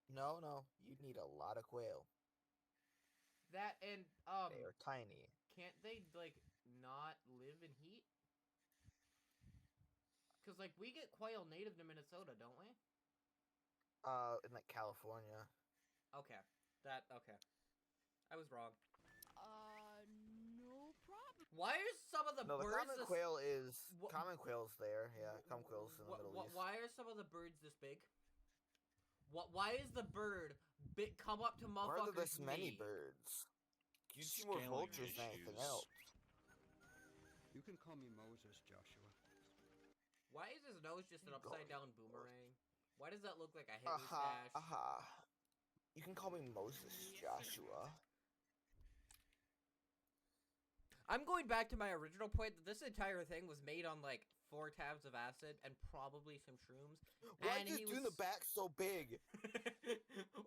No, you need a lot of quail. That and They are tiny. can't they like not live in heat? Cause like we get quail native to Minnesota, don't we? In like California. Okay. Okay. I was wrong. No problem. Why are some of the No, the birds common this... quail is common quail's there. Yeah, common quail's in the Middle East. Why are some of the birds this big? Why is the bird come up to motherfuckers? Why are there this many birds? You see more Scaling vultures than anything issues. else. You can call me Moses, Joshua. Why is his nose just an Go. upside down boomerang? Why does that look like a hit mustache? You can call me Moses, Joshua. I'm going back to my original point that this entire thing was made on like 4 tabs of acid and probably some shrooms. Why and is this dude in the back so big?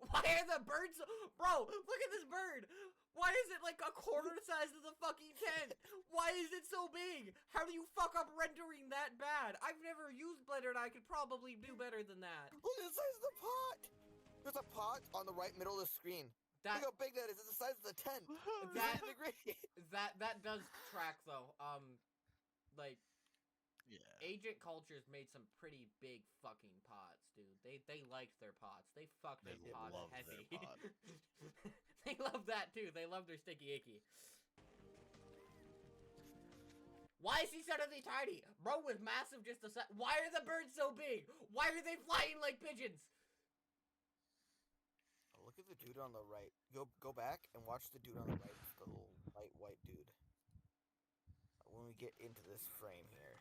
Why are the birds Bro, look at this bird! Why is it like a quarter the size of the fucking tent? Why is it so big? How do you fuck up rendering that bad? I've never used Blender and I could probably do better than that. Look at the size of the pot! There's a pot on the right middle of the screen. Look how big that is. It's the size of the tent. That does track though. Like, yeah. Agent Cultures made some pretty big fucking pots, dude. They liked their pots. They fucked their pots heavy. They love that too. They love their sticky icky. Why is he suddenly tiny? Bro was massive just a sec. Why are the birds so big? Why are they flying like pigeons? Oh, look at the dude on the right. Go back and watch the dude on the right. It's the little light white dude. When we get into this frame here.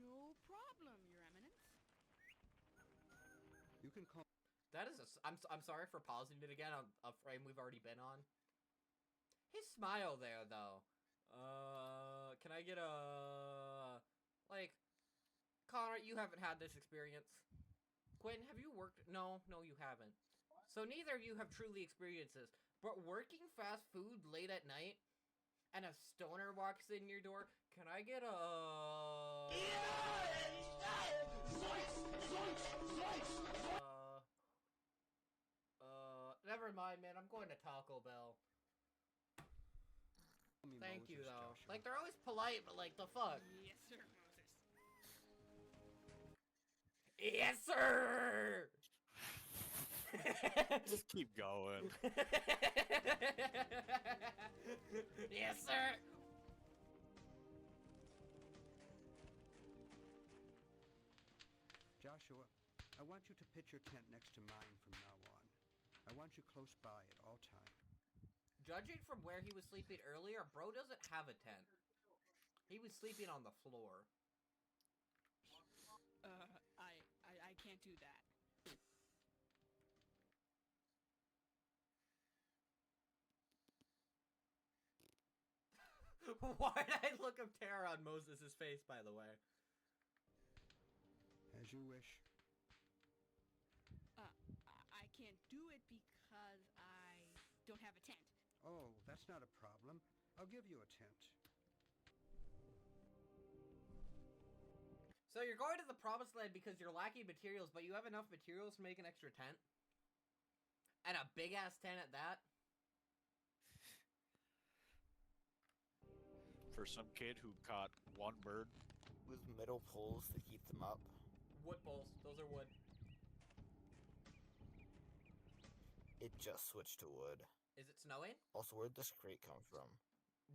No problem, Your Eminence. You can call. That is I'm sorry for pausing it again on a frame we've already been on. His smile there, though. Can I get a... Like, Connor, you haven't had this experience. Quinn, have you worked... No, you haven't. So neither of you have truly experienced this. But working fast food late at night, and a stoner walks in your door, can I get a... Never mind, man. I'm going to Taco Bell. Thank you, though. Joshua. Like, they're always polite, but like, the fuck? Yes, sir, Moses. Yes, sir! Just keep going. Yes, sir! Joshua, I want you to pitch your tent next to mine from now on. I want you close by at all times. Judging from where he was sleeping earlier, bro doesn't have a tent. He was sleeping on the floor. I can't do that. Why did I look up terror on Moses' face, by the way? As you wish. I can't do it because I don't have a tent. Oh, that's not a problem. I'll give you a tent. So you're going to the promised land because you're lacking materials, but you have enough materials to make an extra tent? And a big-ass tent at that? For some kid who caught one bird. With metal poles to keep them up. Wood poles. Those are wood. It just switched to wood. Is it snowing? Also, where'd this crate come from?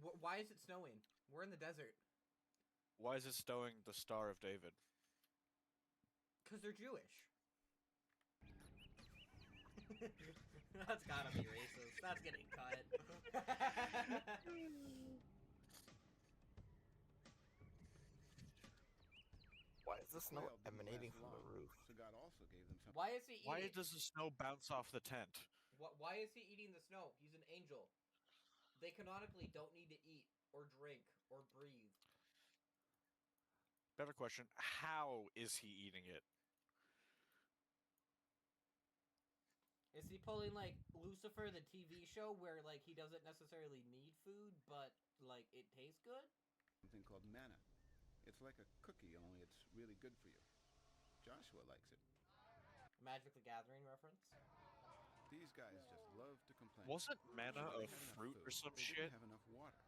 Why is it snowing? We're in the desert. Why is it stowing the Star of David? Because they're Jewish. That's gotta be racist. That's getting cut. Why is the snow Quail didn't emanating last from the long, roof? So God also gave them some. Why is he eating? Why does the snow bounce off the tent? Why is he eating the snow? He's an angel. They canonically don't need to eat or drink or breathe. Better question, how is he eating it? Is he pulling like Lucifer, the TV show, where like he doesn't necessarily need food, but like it tastes good? Something called manna. It's like a cookie, only it's really good for you. Joshua likes it. Magic the Gathering reference? These guys just love to complain. Wasn't manna They a didn't have enough fruit or food, some they shit? didn't have enough water.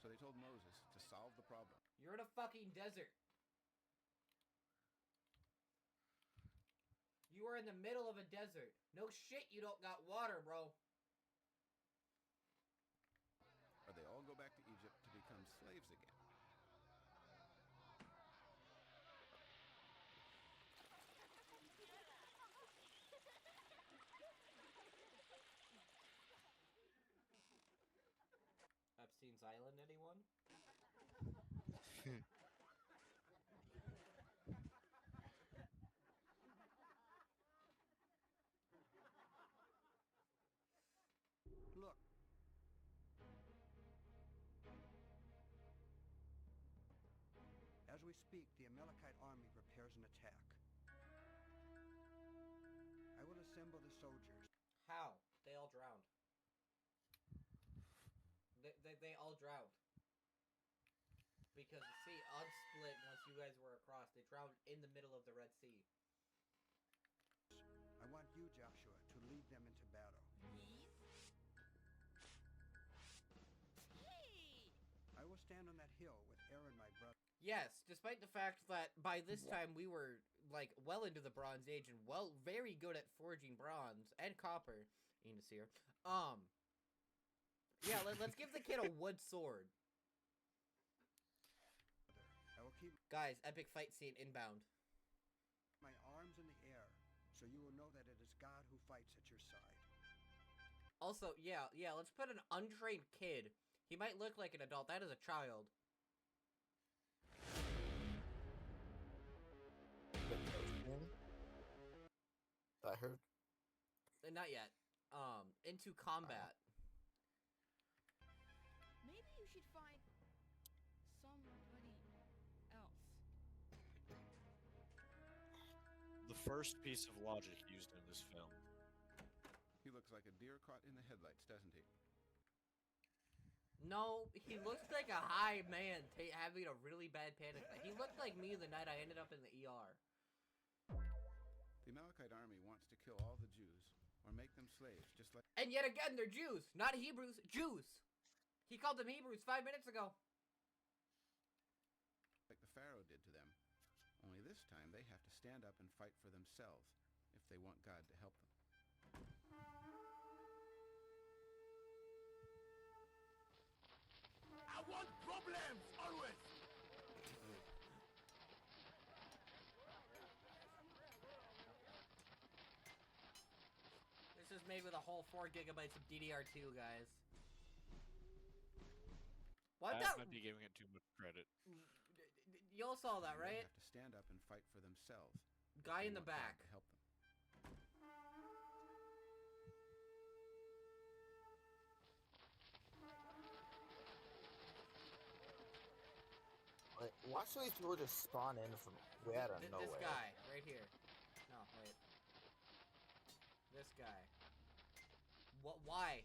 So they told Moses to solve the problem. You're in a fucking desert. You You are in the middle of a desert. No shit, you don't got water, bro. Or they all go back to Egypt to become slaves again. Epstein's Island, anyone? Look. As we speak, the Amalekite army prepares an attack. I will assemble the soldiers. How? They all drowned. They all drowned. Because the sea unsplit once you guys were across. They drowned in the middle of the Red Sea. I want you, Joshua, to lead them into battle. I will stand on that hill with Aaron, my brother. Yes, despite the fact that by this time we were, like, well into the Bronze Age and very good at forging bronze and copper. Enos here. Yeah, let's give the kid a wood sword. I will keep Guys, epic fight scene inbound. my arms in the air, so you will know that it is God who fights at your side. Also, yeah, let's put an untrained kid. He might look like an adult. That is a child. I heard. Not yet. Into combat. Maybe you should find somebody else. The first piece of logic used in this film. He looks like a deer caught in the headlights, doesn't he? No, he looks like a high man having a really bad panic attack. He looked like me the night I ended up in the ER. The Amalekite army wants to kill all the Jews, or make them slaves, just like... And yet again, they're Jews. Not Hebrews, Jews. He called them Hebrews 5 minutes ago. like the Pharaoh did to them. Only this time they have to stand up and fight for themselves if they want God to help them. I want problems, always! This is made with a whole 4 gigabytes of DDR2, guys. What That the? might be giving it too much credit. Y'all saw that, They right? have to stand up and fight for themselves. if Guy they in the want God back. to help them. Like, watch these people just spawn in from way out of nowhere. This guy, right here. No, wait. This guy. What? Why?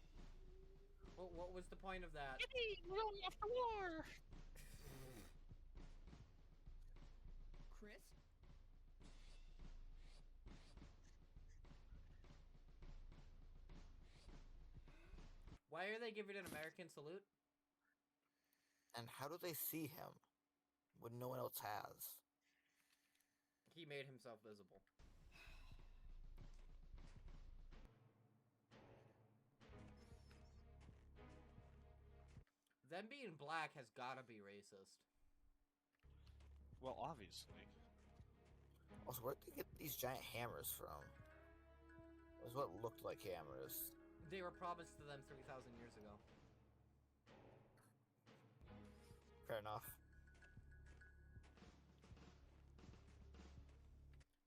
What was the point of that? Yippee! We're going after war! Chris? Why are they giving an American salute? And how do they see him when no one else has? He made himself visible. Them being black has gotta be racist. Well, obviously. Also, where'd they get these giant hammers from? It was what looked like hammers. They were promised to them 3,000 years ago. Fair enough.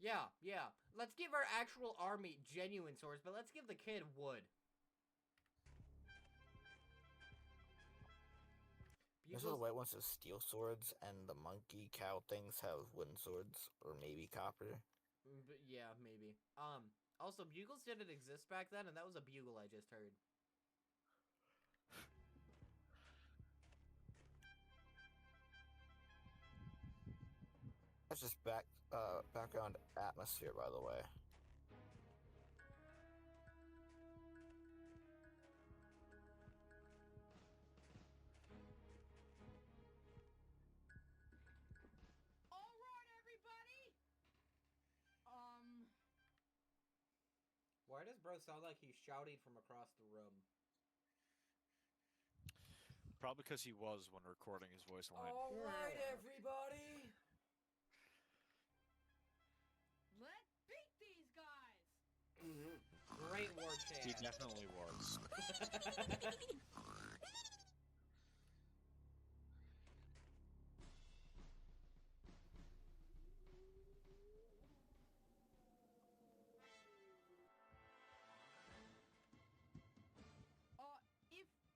Yeah. Let's give our actual army genuine swords, but let's give the kid wood. Those are the white ones have steel swords, and the monkey cow things have wooden swords, or maybe copper. Yeah, maybe. Also, bugles didn't exist back then, and that was a bugle I just heard. That's just background atmosphere, by the way. All right, everybody. bro sound like he's shouting from across the room? Probably because he was when recording his voice line. Alright, everybody! Let's beat these guys! Great war chant. He definitely was.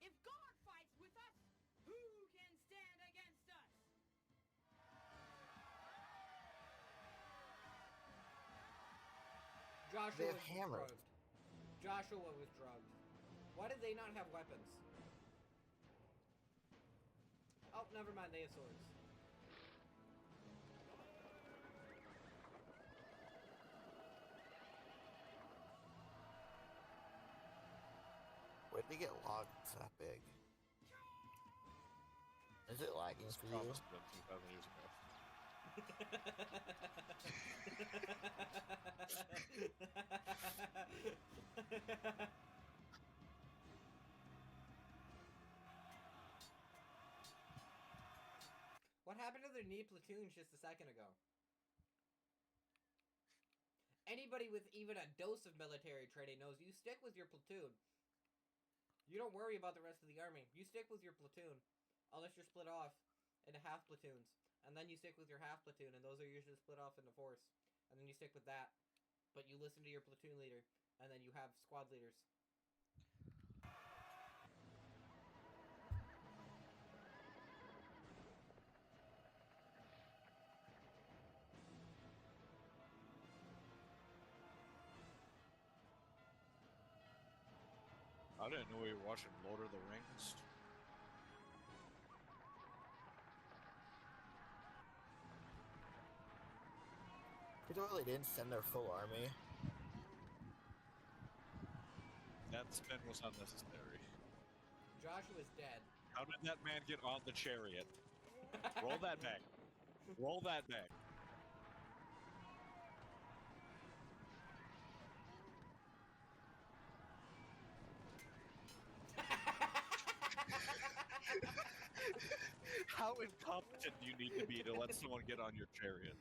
If God fights with us, who can stand against us? Joshua They was have hammers. drugged. Joshua was drugged. Why did they not have weapons? Oh, never mind, they have swords. Where'd they get logs that big? Is it lagging It's for you? promised them 2,000 years ago. What happened to their knee platoons just a second ago? Anybody with even a dose of military training knows you stick with your platoon. You don't worry about the rest of the army. You stick with your platoon. Unless you're split off into half platoons. And then you stick with your half platoon, and those are usually split off into fours. And then you stick with that. But you listen to your platoon leader, and then you have squad leaders. I didn't know we were watching Lord of the Rings. They totally didn't send their full army. That spin was unnecessary. Joshua's dead. How did that man get on the chariot? Roll that back. Roll that back. How incompetent do you need to be to let someone get on your chariot?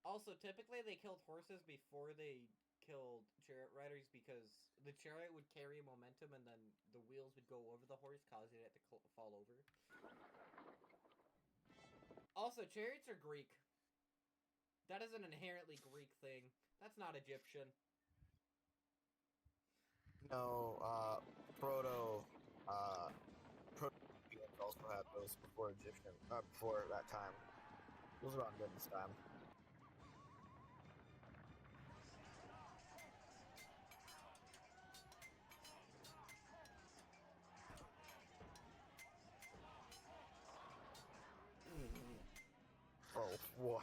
Also, typically they killed horses before they killed chariot riders because the chariot would carry momentum and then the wheels would go over the horse, causing it to fall over. Also, chariots are Greek. That is an inherently Greek thing. That's not Egyptian. No, Proto also had those before Egyptian, before that time. Those were on good this time. Oh, what?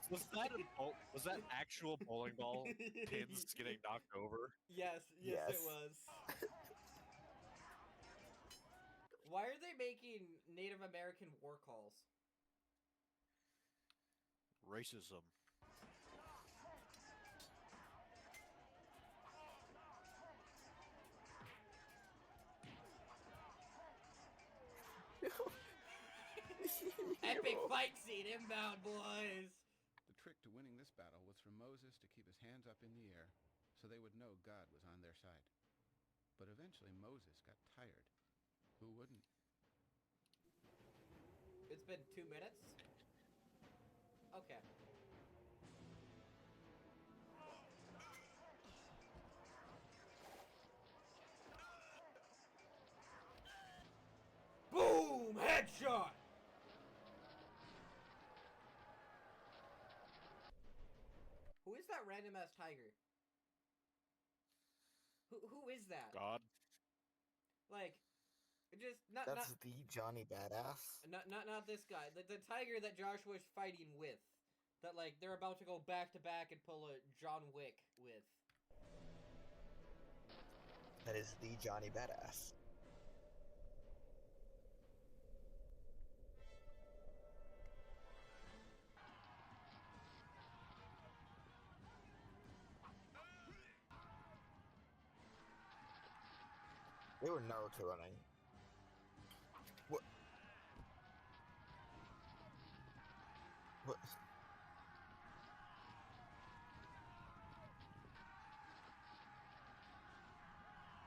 was that actual bowling ball pins getting knocked over? Yes, Yes. it was. Why are they making Native American war calls? Racism. Epic fight scene inbound, boys! The trick to winning this battle was for Moses to keep his hands up in the air so they would know God was on their side. But eventually Moses got tired. Who wouldn't? It's been 2 minutes? Okay. Boom! Headshot! Who is that random ass tiger? Who is that? God. Like, just That's the Johnny Badass. not this guy. The tiger that Joshua's fighting with. That like they're about to go back to back and pull a John Wick with. That is the Johnny Badass. They were Naruto running. What? What?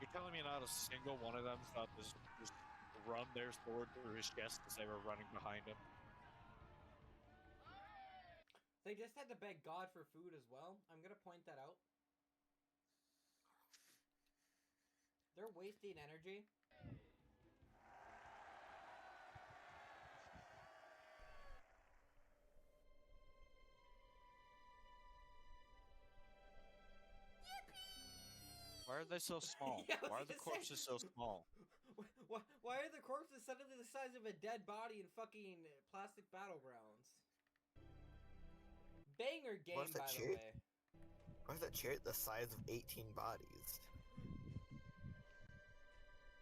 You're telling me not a single one of them thought this just run their sword through his chest as they were running behind him? They just had to beg God for food as well. I'm gonna point that out. They're wasting energy. Why are they so small? Yeah, I was Why are the gonna say- corpses so small? Why are the corpses suddenly the size of a dead body in fucking plastic battlegrounds? Banger game, What's that by the chair? way. Why is that chair the size of 18 bodies?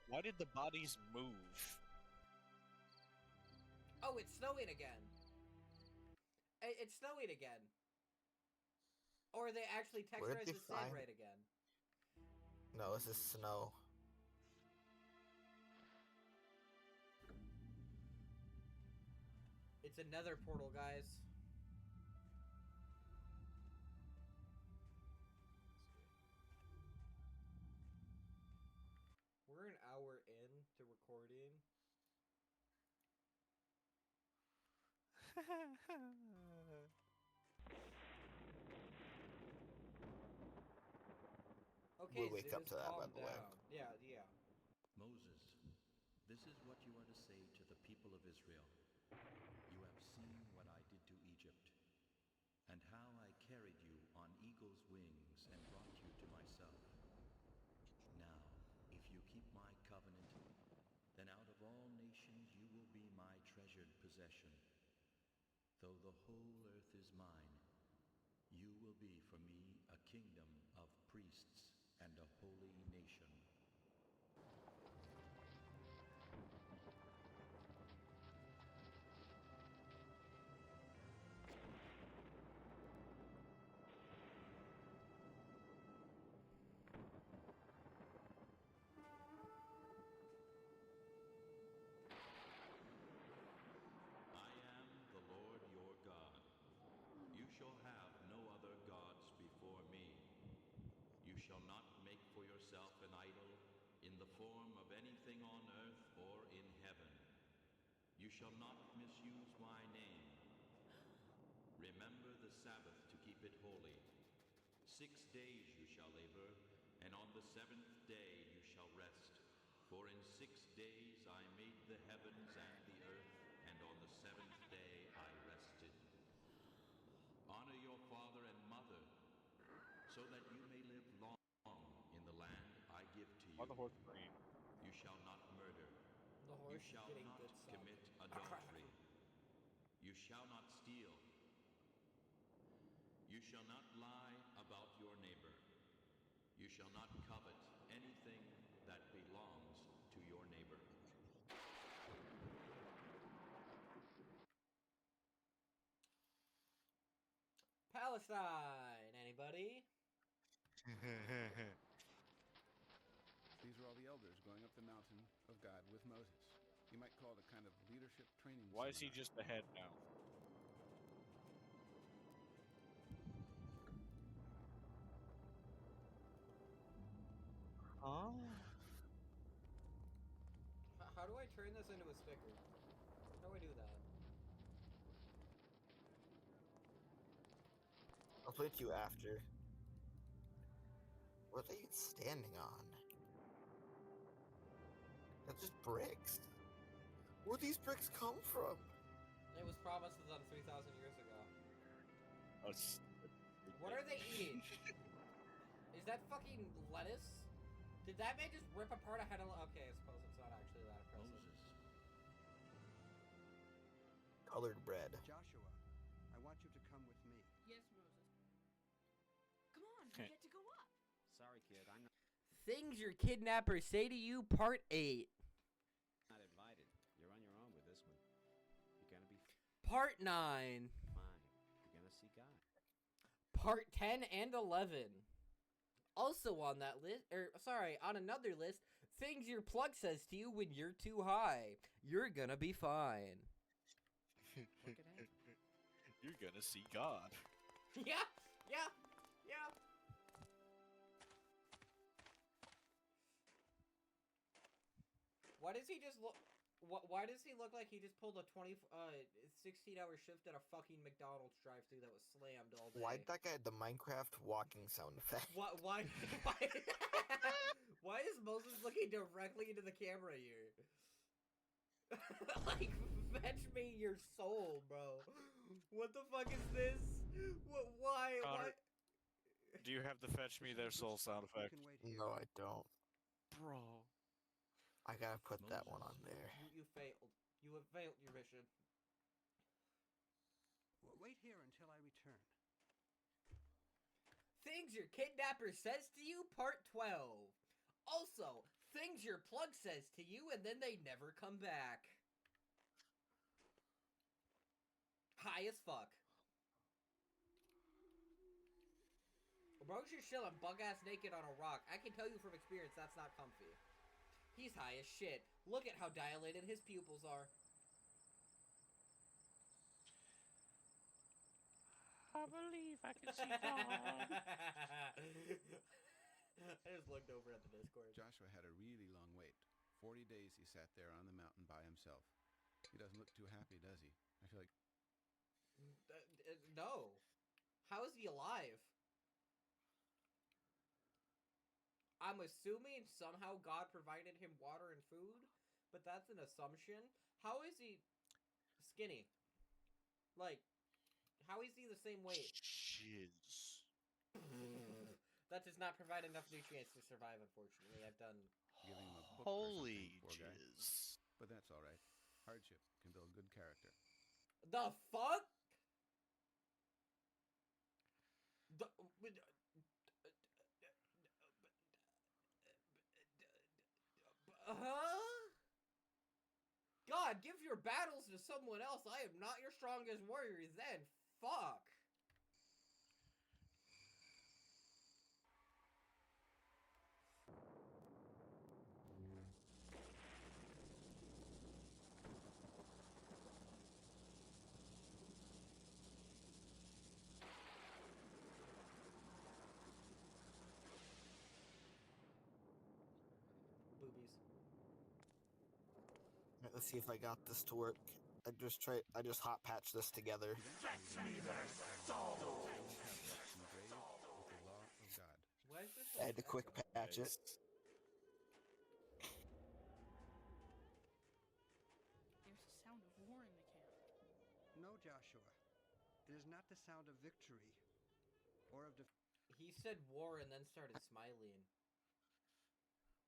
Why did the bodies move? Oh, it's snowing again. It's snowing again. Or they actually Where'd texturized they the sand find- right again. No, this is snow. It's another portal, guys. We're an hour in to recording. Okay, We'll wake up Zeus, to that, by calm the way. down. Yeah, yeah. Moses, this is what you are to say to the people of Israel. You have seen what I did to Egypt, and how I carried you on eagle's wings and brought you to myself. Now, if you keep my covenant, then out of all nations you will be my treasured possession. Though the whole earth is mine, you will be for me a kingdom of priests and a holy nation. I am the Lord your God. You shall have no other gods before me. You shall not make for yourself an idol in the form of anything on earth or in heaven. You shall not misuse my name. Remember the Sabbath to keep it holy. 6 days you shall labor, and on the 7th day you shall rest. For in 6 days I made the heavens and the earth, and on the 7th day I rested. Honor your father and mother, so that you may live long in the land I give to you. Why the horse green? You shall not murder. The You horse is shall getting not good stuff. commit adultery. You shall not steal. You shall not lie about your neighbor. You shall not covet anything that belongs to your neighbor. Palestine, anybody? These are all the elders going up the mountain of God with Moses. You might call it a kind of leadership training Why is he seminar. just ahead now? Huh? How do I turn this into a sticker? How do I do that? I'll play to you after. What are they even standing on? That's just bricks. Where'd these bricks come from? It was promised to them 3,000 years ago. What are they eating? Is that fucking lettuce? Did that man just rip apart a head of... Okay, I suppose it's not actually that impressive. Moses, Colored bread. Joshua, I want you to come with me. Yes, Moses. Come on, we get to go up. Sorry, kid, I'm Things your kidnappers say to you, Part 8. not invited. You're on your own with this one. You're gonna be Part 9. fine. You're gonna see God. Part 10 and 11. Also on that list, on another list, things your plug says to you when you're too high. You're gonna be fine. Look at that. You're gonna see God. Yeah, yeah, yeah. Why does he just look? Why does he look like he just pulled a 16-hour shift at a fucking McDonald's drive-thru that was slammed all day? Why'd that guy have the Minecraft walking sound effect? Why why is Moses looking directly into the camera here? Like, fetch me your soul, bro. What the fuck is this? Why? Connor, do you have the fetch me their soul sound You effect? can wait here. No, I don't. Bro. I gotta put that one on there. You failed. You have failed your mission. Wait here until I return. Things your kidnapper says to you, part 12. Also, things your plug says to you and then they never come back. High as fuck. Bro's just chilling bug-ass naked on a rock. I can tell you from experience that's not comfy. He's high as shit. Look at how dilated his pupils are. I believe I can see God. I just looked over at the Discord. Joshua had a really long wait. 40 days he sat there on the mountain by himself. He doesn't look too happy, does he? I feel like... No. How is he alive? I'm assuming somehow God provided him water and food, but that's an assumption. How is he skinny? Like, how is he the same weight? Shiz. That does not provide enough nutrients to survive, unfortunately. I've done... Giving him a book Holy or something, poor guy. jizz. But that's all right. Hardship can build good character. The fuck? Huh? God, give your battles to someone else. I am not your strongest warrior then. Fuck. Boobies. Alright, let's see if I got this to work. I just hot patched this together. Why is this I had to quick patch it. There's a sound of war in the camp. No, Joshua. It is not the sound of victory or of He said war and then started smiling.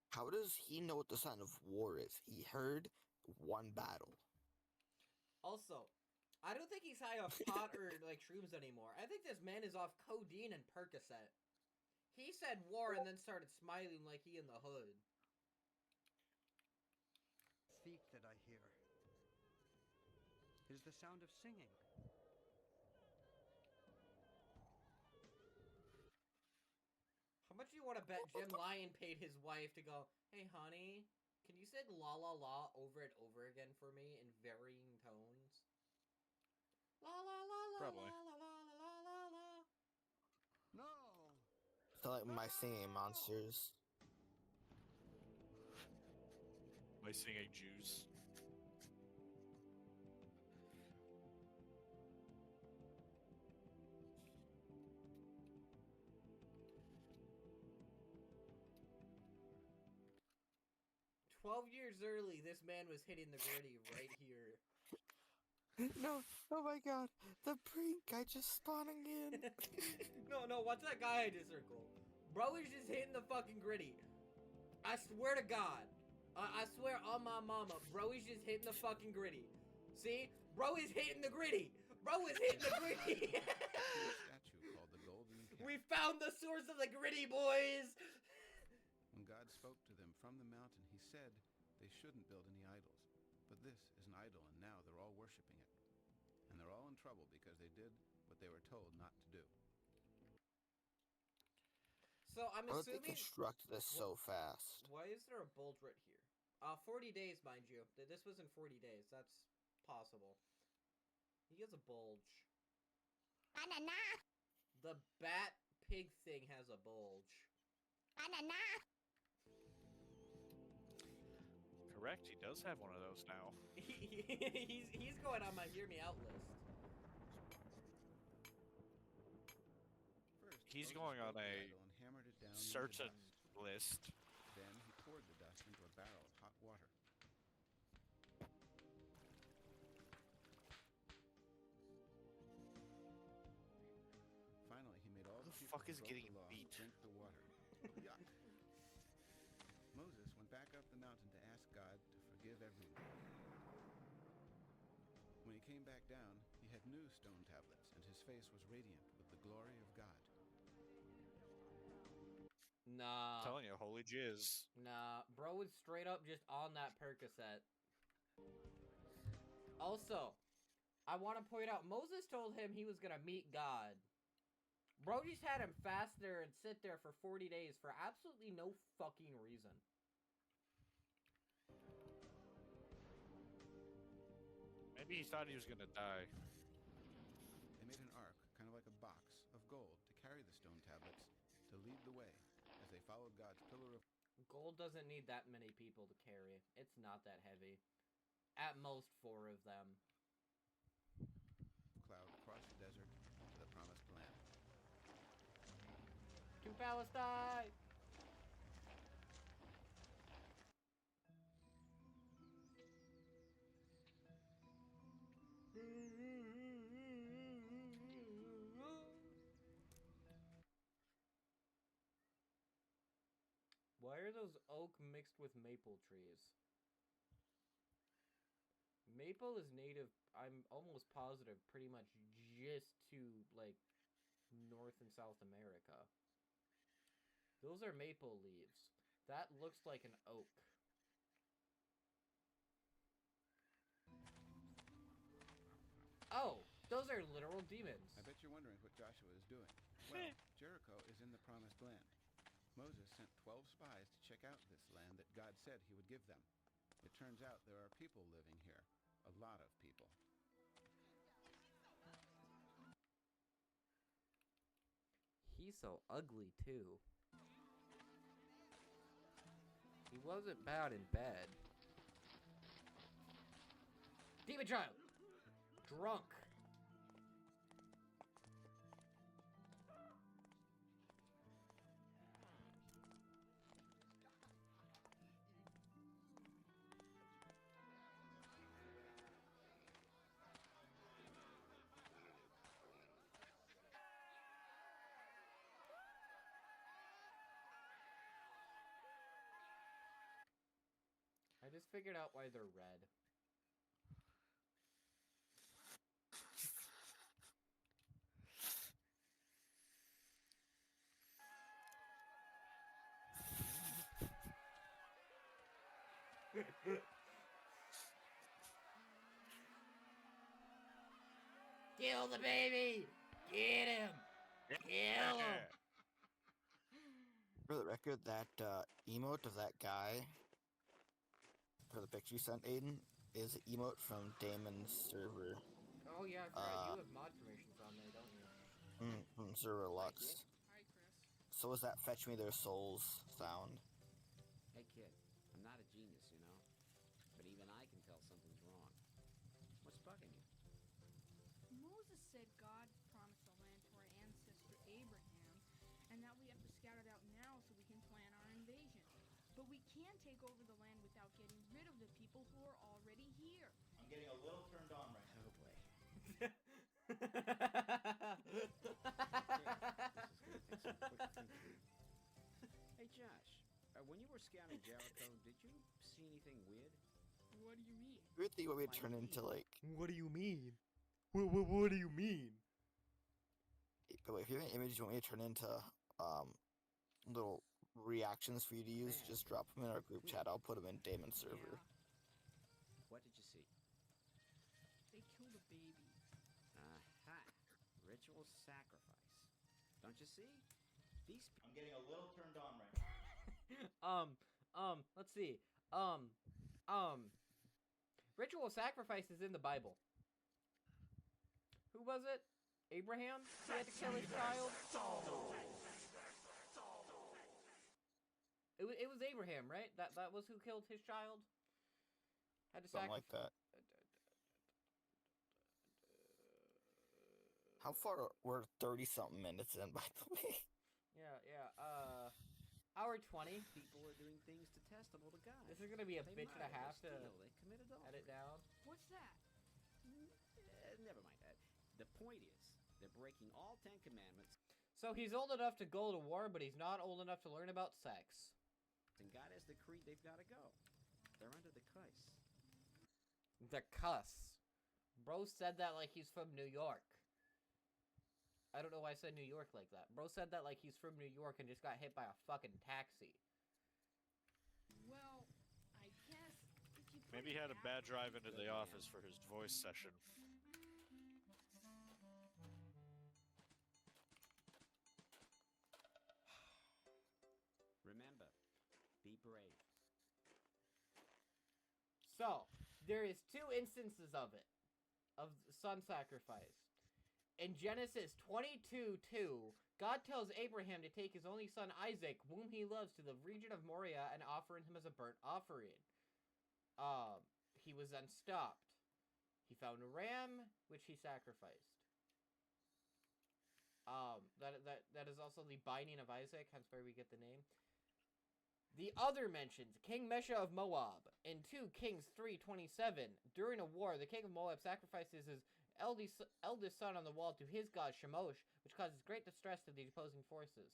How does he know what the sound of war is? He heard one battle. Also, I don't think he's high off pot or like shrooms anymore. I think this man is off codeine and Percocet. He said war and then started smiling like he in the hood. feet that I hear. It is the sound of singing. How much do you want to bet Jim Lyon paid his wife to go, hey honey, can you sing la la la over and over again for me in varying tones? La la la la Probably. la la la la la la. No! I like my singing monsters. By singing Jews. Years early, this man was hitting the gritty right here. No, oh my god, the brink, I just spawned again. No, watch that guy I just circled. Bro is just hitting the fucking gritty. I swear to God. I swear on my mama, bro is just hitting the fucking gritty. See? Bro is hitting the gritty. Bro is hitting the gritty. Statue called the Golden Calf. We found the source of the gritty, boys. When God spoke to them from the mountain, he said they shouldn't build any idols. But this is an idol, and now they're all worshiping it. And they're all in trouble because they did what they were told not to do. So I'm How did they assuming. construct this so fast? Why is there a bulge right here? 40 days, mind you. This was in 40 days. That's possible. He has a bulge. Banana. The bat pig thing has a bulge. Banana. Correct, he does have one of those now. he's going on my hear me out list. First, He's Moses going on broke the a idol and hammered it down into certain dust. list. Then he poured the dust into a barrel of hot water. Finally, he made all Who the the people fuck who is broke getting the law beat? drink the water. Yuck. Moses went back up the mountain to ask God to forgive everyone. When he came back down, he had new stone tablets, and his face was radiant with the glory of God. Nah. I'm telling you, holy jizz. Nah. Bro was straight up just on that Percocet. Also, I want to point out, Moses told him he was going to meet God. Bro just had him fast there and sit there for 40 days for absolutely no fucking reason. Maybe he thought he was gonna die. They made an ark, kind of like a box, of gold to carry the stone tablets, to lead the way as they followed God's pillar of Gold doesn't need that many people to carry. It's not that heavy. At most 4 of them. cloud across the desert to the promised land. To Palestine! Why are those oak mixed with maple trees? Maple is native, I'm almost positive, pretty much just to, like, North and South America. Those are maple leaves. That looks like an oak. Oh, those are literal demons. I bet you're wondering what Joshua is doing. Well, Jericho is in the promised land. Moses sent 12 spies to check out this land that God said he would give them. It turns out there are people living here. A lot of people. He's so ugly, too. He wasn't bad in bed. Demon child! Drunk! I just figured out why they're red. Kill the baby! Get him! Kill him! For the record, that emote of that guy for the picture you sent, Aiden, is an emote from Damon's server. Oh yeah, I forgot you have mod permissions on there, don't you? From server Lux. Hi, Chris. So was that fetch me their souls sound? Hey, kid, I'm not a genius, you know? But even I can tell something's wrong. What's bugging you? Moses said God promised the land to our ancestor Abraham, and that we have to scout it out now so we can plan our invasion. But we can't take over the land without getting rid of the people who are already here. I'm getting a little turned on right now. Oh, boy. Hey, Josh, when you were scouting Jericho, did you see anything weird? What do you mean? You would think what we'd turn into, like... What do you mean? What do you mean? But wait, if you have any images you want me to turn into, little reactions for you to use, Man. just drop them in our group chat. I'll put them in Damon's server. What did you see? They killed a baby. Aha! Ritual sacrifice. Don't you see? These I'm getting a little turned on right now. Let's see. Ritual sacrifice is in the Bible. Who was it? Abraham? He had to kill his child? It was Abraham, right? That was who killed his child? Had to Something like that. How far we're 30-something minutes in, by the way? Yeah. Hour 20. people are doing things detestable to God. This is gonna be a They bitch and a murder, half they to steal, they commit adultery. edit down. What's that? Never mind that. The point is, they're breaking all 10 commandments, So he's old enough to go to war, but he's not old enough to learn about sex. and God has decreed they've got to go. They're under the curse. The cuss. Bro said that like he's from New York. I don't know why I said New York like that. Bro said that like he's from New York and just got hit by a fucking taxi. Well, I guess if you put Maybe he it had a that bad way- drive into the office for his voice session. Remember, be brave. So, there is two instances of it. Of son sacrifice. In Genesis 22:2, God tells Abraham to take his only son Isaac, whom he loves, to the region of Moriah and offer him as a burnt offering. He was then stopped. He found a ram, which he sacrificed. That is also the binding of Isaac, hence where we get the name. The other mentions King Mesha of Moab in 2 Kings 3:27. During a war, the king of Moab sacrifices his eldest son on the wall to his god Shemosh, which causes great distress to the opposing forces.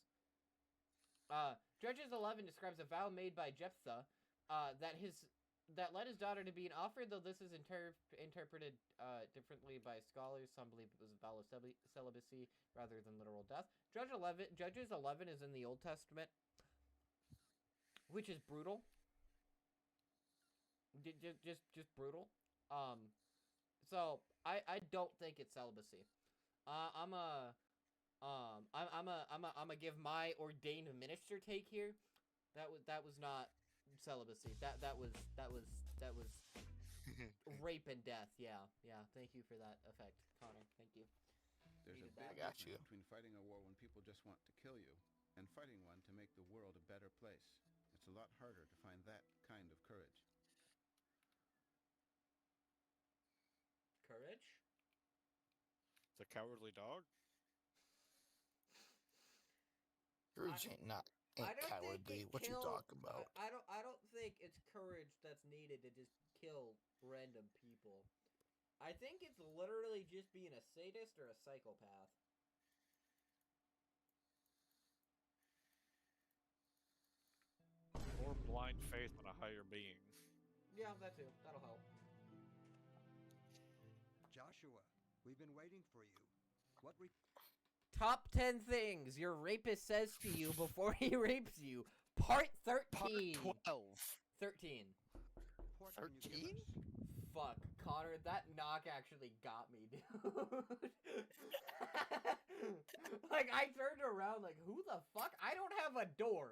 Judges 11 describes a vow made by Jephthah that led his daughter to being offered, though this is interpreted differently by scholars. Some believe it was a vow of celibacy rather than literal death. Judges 11 is in the Old Testament, which is brutal. Just brutal. So I don't think it's celibacy. I'm a give my ordained minister take here. That was not celibacy. That was rape and death. Yeah. Thank you for that effect, Connor. Thank you. There's a Needed big that. got difference you. between fighting a war when people just want to kill you and fighting one to make the world a better place. It's a lot harder to find that kind of courage. Courage. The cowardly dog? Courage ain't cowardly. What you talking about? I don't think it's courage that's needed to just kill random people. I think it's literally just being a sadist or a psychopath. Or blind faith in a higher being. Yeah, that too. That'll help. Joshua, we've been waiting for you. What Top 10 things your rapist says to you before he rapes you. Part 13. Part 12. 13. report can you give 13? us? Fuck, Connor, that knock actually got me, dude. Like, I turned around like, who the fuck? I don't have a door.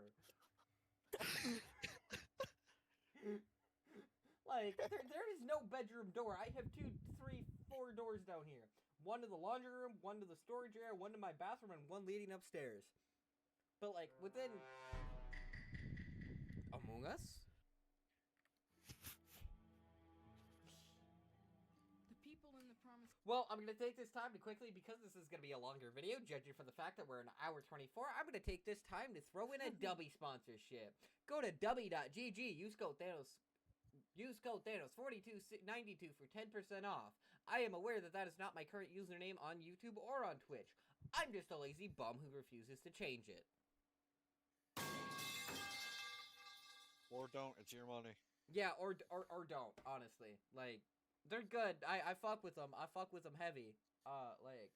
Like, there is no bedroom door. I have 2, 3, 4 doors down here. One to the laundry room, one to the storage area, one to my bathroom, and one leading upstairs. But, like, within... Among Us? The people in the promised. Well, I'm going to take this time to quickly, because this is going to be a longer video, judging from the fact that we're an hour 24, I'm going to take this time to throw in a Dubby sponsorship. Go to dubby.gg, use code Thanos4292 for 10% off. I am aware that that is not my current username on YouTube or on Twitch. I'm just a lazy bum who refuses to change it. Or don't, it's your money. Yeah, or don't, honestly. Like, they're good. I fuck with them. I fuck with them heavy. Like,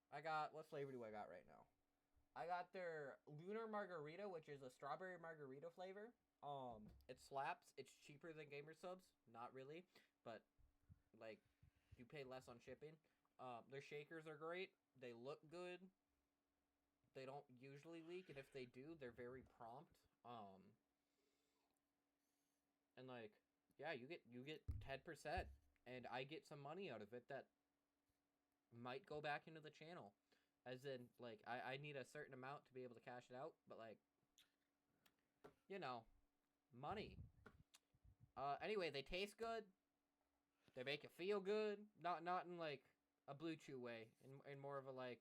I got, what flavor do I got right now? I got their Lunar Margarita, which is a strawberry margarita flavor. It slaps. It's cheaper than Gamer Subs. Not really, but, like, you pay less on shipping. Their shakers are great. They look good. they don't usually leak, and if they do, they're very prompt. And like, yeah, you get 10%, and I get some money out of it that might go back into the channel. As in, like, I need a certain amount to be able to cash it out, but like, you know, money. Anyway, they taste good. They make you feel good. Not in like a Blue Chew way, in more of a like.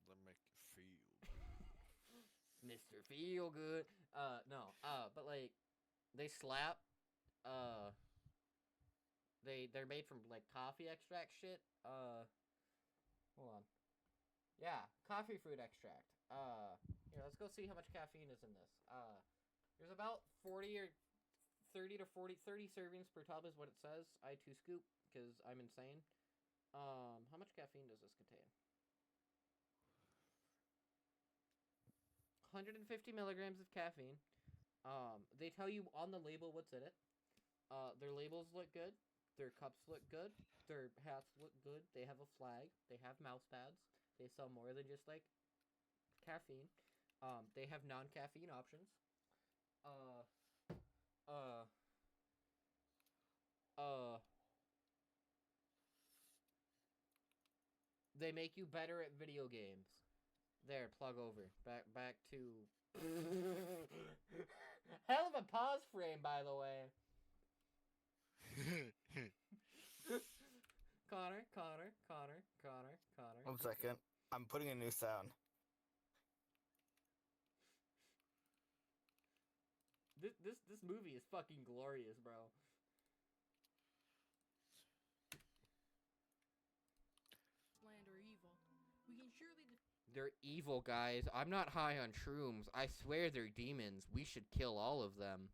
They make you feel Mr. Feel Good. No. But like, they slap. They're made from like coffee extract shit. Hold on. Yeah, coffee fruit extract. Here, let's go see how much caffeine is in this. There's about 40 or 30 to 30 servings per tub is what it says. I 2 scoop because I'm insane. How much caffeine does this contain? 150 milligrams of caffeine. They tell you on the label what's in it. Their labels look good. Their cups look good. Their hats look good. They have a flag. They have mouse pads. They sell more than just like caffeine. They have non-caffeine options. They make you better at video games. There, plug over. Back to hell of a pause frame, by the way. Connor. 1 second. I'm putting a new sound. This movie is fucking glorious, bro. Land or evil. We can surely They're evil, guys. I'm not high on shrooms. I swear they're demons. We should kill all of them.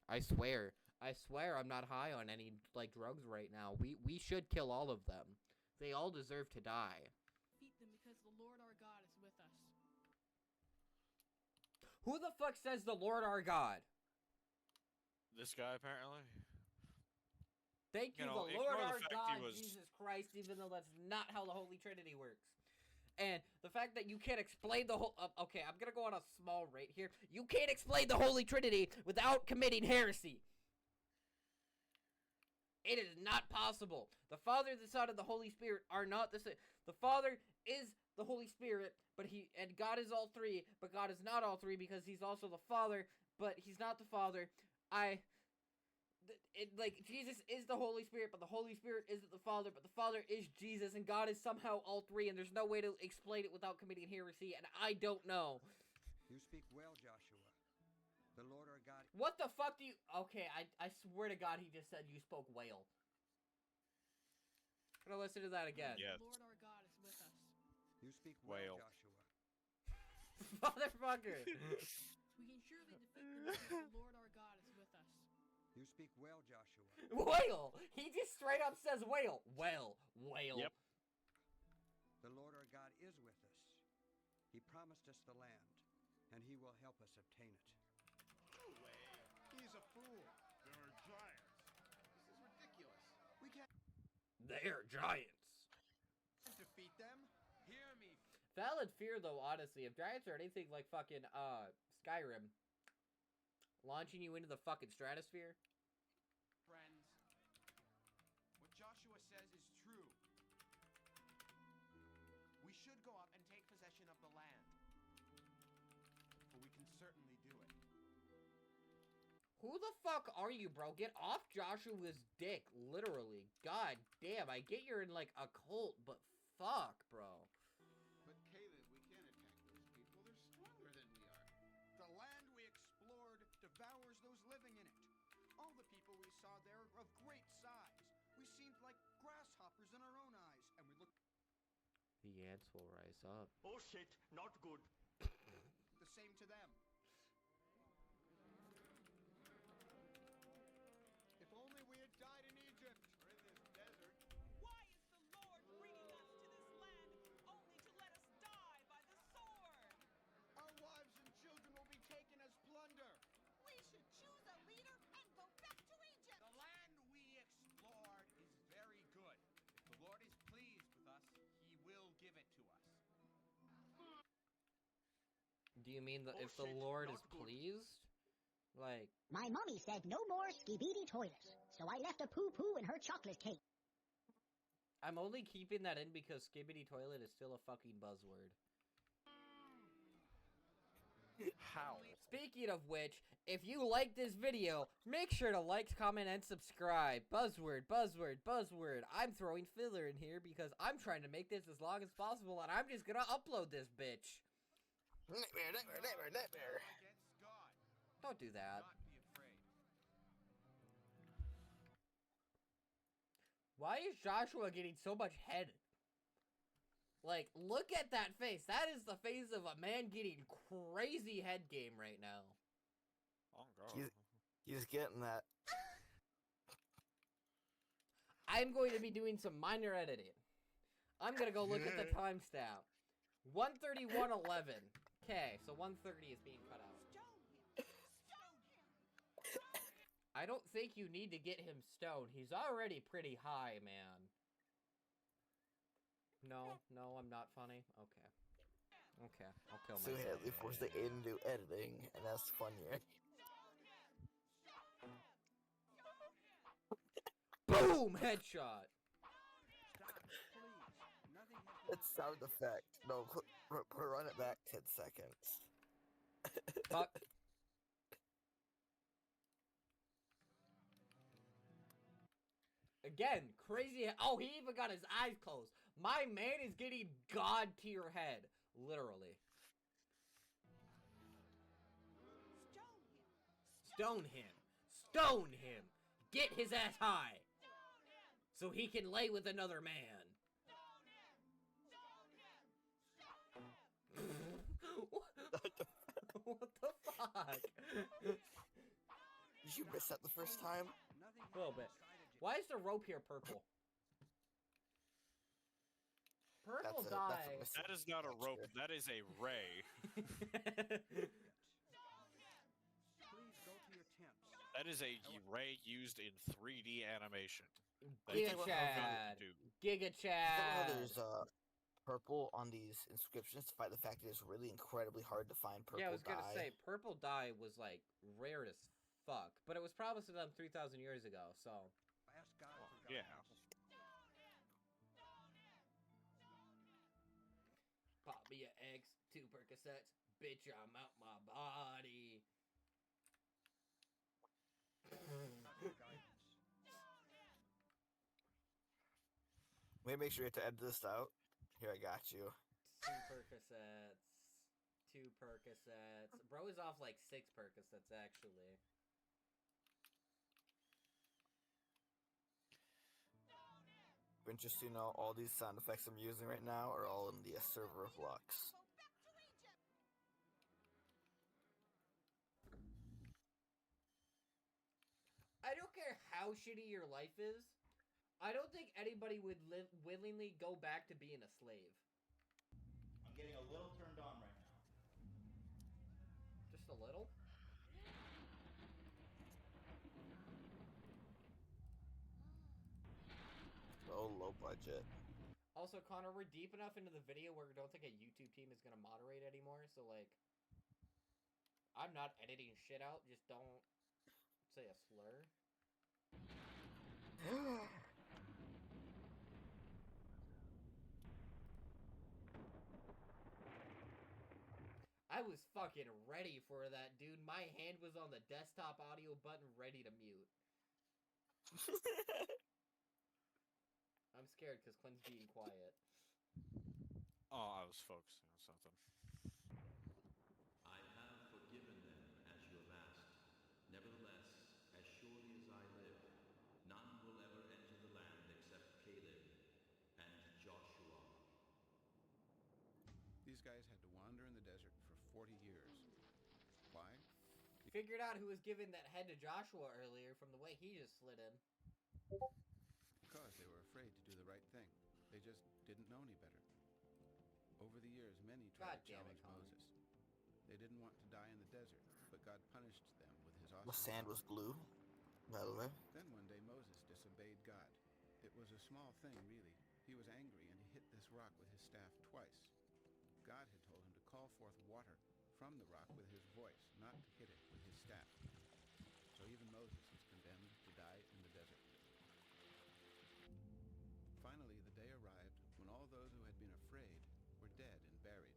I swear I'm not high on any like drugs right now. We should kill all of them. They all deserve to die. defeat them because the Lord our God is with us. Who the fuck says the Lord our God? This guy, apparently. Thank you, You know, the Lord ignore our the fact God, he was- Jesus Christ, even though that's not how the Holy Trinity works. And the fact that you can't explain the whole... okay, I'm gonna go on a small rant here. You can't explain the Holy Trinity without committing heresy. It is not possible. The Father, the Son, and the Holy Spirit are not the same. The Father is the Holy Spirit, and God is all three, but God is not all three because he's also the Father, but he's not the Father. Jesus is the Holy Spirit, but the Holy Spirit isn't the Father, but the Father is Jesus, and God is somehow all three, and there's no way to explain it without committing heresy, and I don't know. You speak well, Joshua. The Lord our God... What the fuck do you... Okay, I swear to God he just said you spoke whale. I'm gonna listen to that again. Yeah. The Lord our God is with us. You speak well, Whale. Joshua. Motherfucker. We can surely defeat them because the Lord our God is with us. You speak well, Joshua. Whale! He just straight up says whale. Whale. Yep. The Lord our God is with us. He promised us the land, and he will help us obtain it. No way. He's a fool. There are giants. This is ridiculous. We can't They're giants. defeat them. Hear me. Valid fear, though, honestly. If giants are anything like fucking, Skyrim, launching you into the fucking stratosphere. Friends, what Joshua says is true. We should go up and take possession of the land. For we can certainly do it. Who the fuck are you, bro? Get off Joshua's dick, literally. God damn, I get you're in, like, a cult, but fuck, bro. But Caleb, we can't attack those people. They're stronger than we are. The land we explored devours those living in it. All the people we saw there are of great size. We seemed like grasshoppers in our own eyes, and we looked The ants will rise up. Oh shit, not good. the same to them. If only we had died in Egypt or in this desert. Why is the Lord bringing us to this land only to let us die by the sword? Our wives and children will be taken as plunder. We should choose a leader and go back to Egypt. The land we explored is very good. If the Lord is pleased with us, he will give it to us. Do you mean that if the Lord is pleased? Like... My mommy said no more skibidi toilets, so I left a poo-poo in her chocolate cake. I'm only keeping that in because skibbity toilet is still a fucking buzzword. How? Speaking of which, if you like this video, make sure to like, comment, and subscribe. Buzzword, buzzword, buzzword. I'm throwing filler in here because I'm trying to make this as long as possible, and I'm just gonna upload this bitch. Nightmare. Don't do that. Why is Joshua getting so much head? Like, look at that face. That is the face of a man getting crazy head game right now. Oh, God. He's getting that. I'm going to be doing some minor editing. I'm going to go look at the timestamp. 1:31:11. Okay, so 1:30 is being cut out. I don't think you need to get him stoned. He's already pretty high, man. No, I'm not funny. Okay, I'll kill So myself. Hadley forced the Aiden to do editing, and that's funnier. Boom! Headshot! It's sound effect. No, run it back 10 seconds. Fuck. Again, crazy. Oh, he even got his eyes closed. My man is getting god tier head. Literally. Stone him. Stone him. Get his ass high. So he can lay with another man. What the fuck? Did you miss that the first time? A little bit. Why is the rope here purple? Purple dye. That is not a rope. That is a ray. That is a ray used in 3D animation. Giga Chad. Giga Chad. There's purple on these inscriptions to fight the fact that it's really incredibly hard to find purple dye. Yeah, I was gonna say purple dye was like rare as fuck, but it was promised to them 3,000 years ago. So. Yeah. Pop me a X, 2 Percocets, bitch, I'm out my body. Wait, make sure you have to edit this out. Here, I got you. 2 Percocets. 2 Percocets. Bro is off like 6 Percocets, actually. But just so you know, all these sound effects I'm using right now are all in the server of Lux. I don't care how shitty your life is. I don't think anybody would willingly go back to being a slave. I'm getting a little turned on right now. Just a little? Oh, low budget. Also, Connor, we're deep enough into the video where we don't think a YouTube team is gonna moderate anymore, so like... I'm not editing shit out, just don't say a slur. I was fucking ready for that, dude. My hand was on the desktop audio button ready to mute. I'm scared because Clint's being quiet. Oh, I was focusing on something. I have forgiven them as you have asked. Nevertheless, as surely as I live, none will ever enter the land except Caleb and Joshua. These guys had to wander in the desert for 40 years. Why? Figured out who was giving that head to Joshua earlier from the way he just slid in. Because they were afraid to do the right thing. They just didn't know any better. Over the years, many tried to challenge Moses. They didn't want to die in the desert, but God punished them with his awesome The sand was blue, by the way. Then one day Moses disobeyed God. It was a small thing, really. He was angry and he hit this rock with his staff twice. God had told him to call forth water from the dead and buried.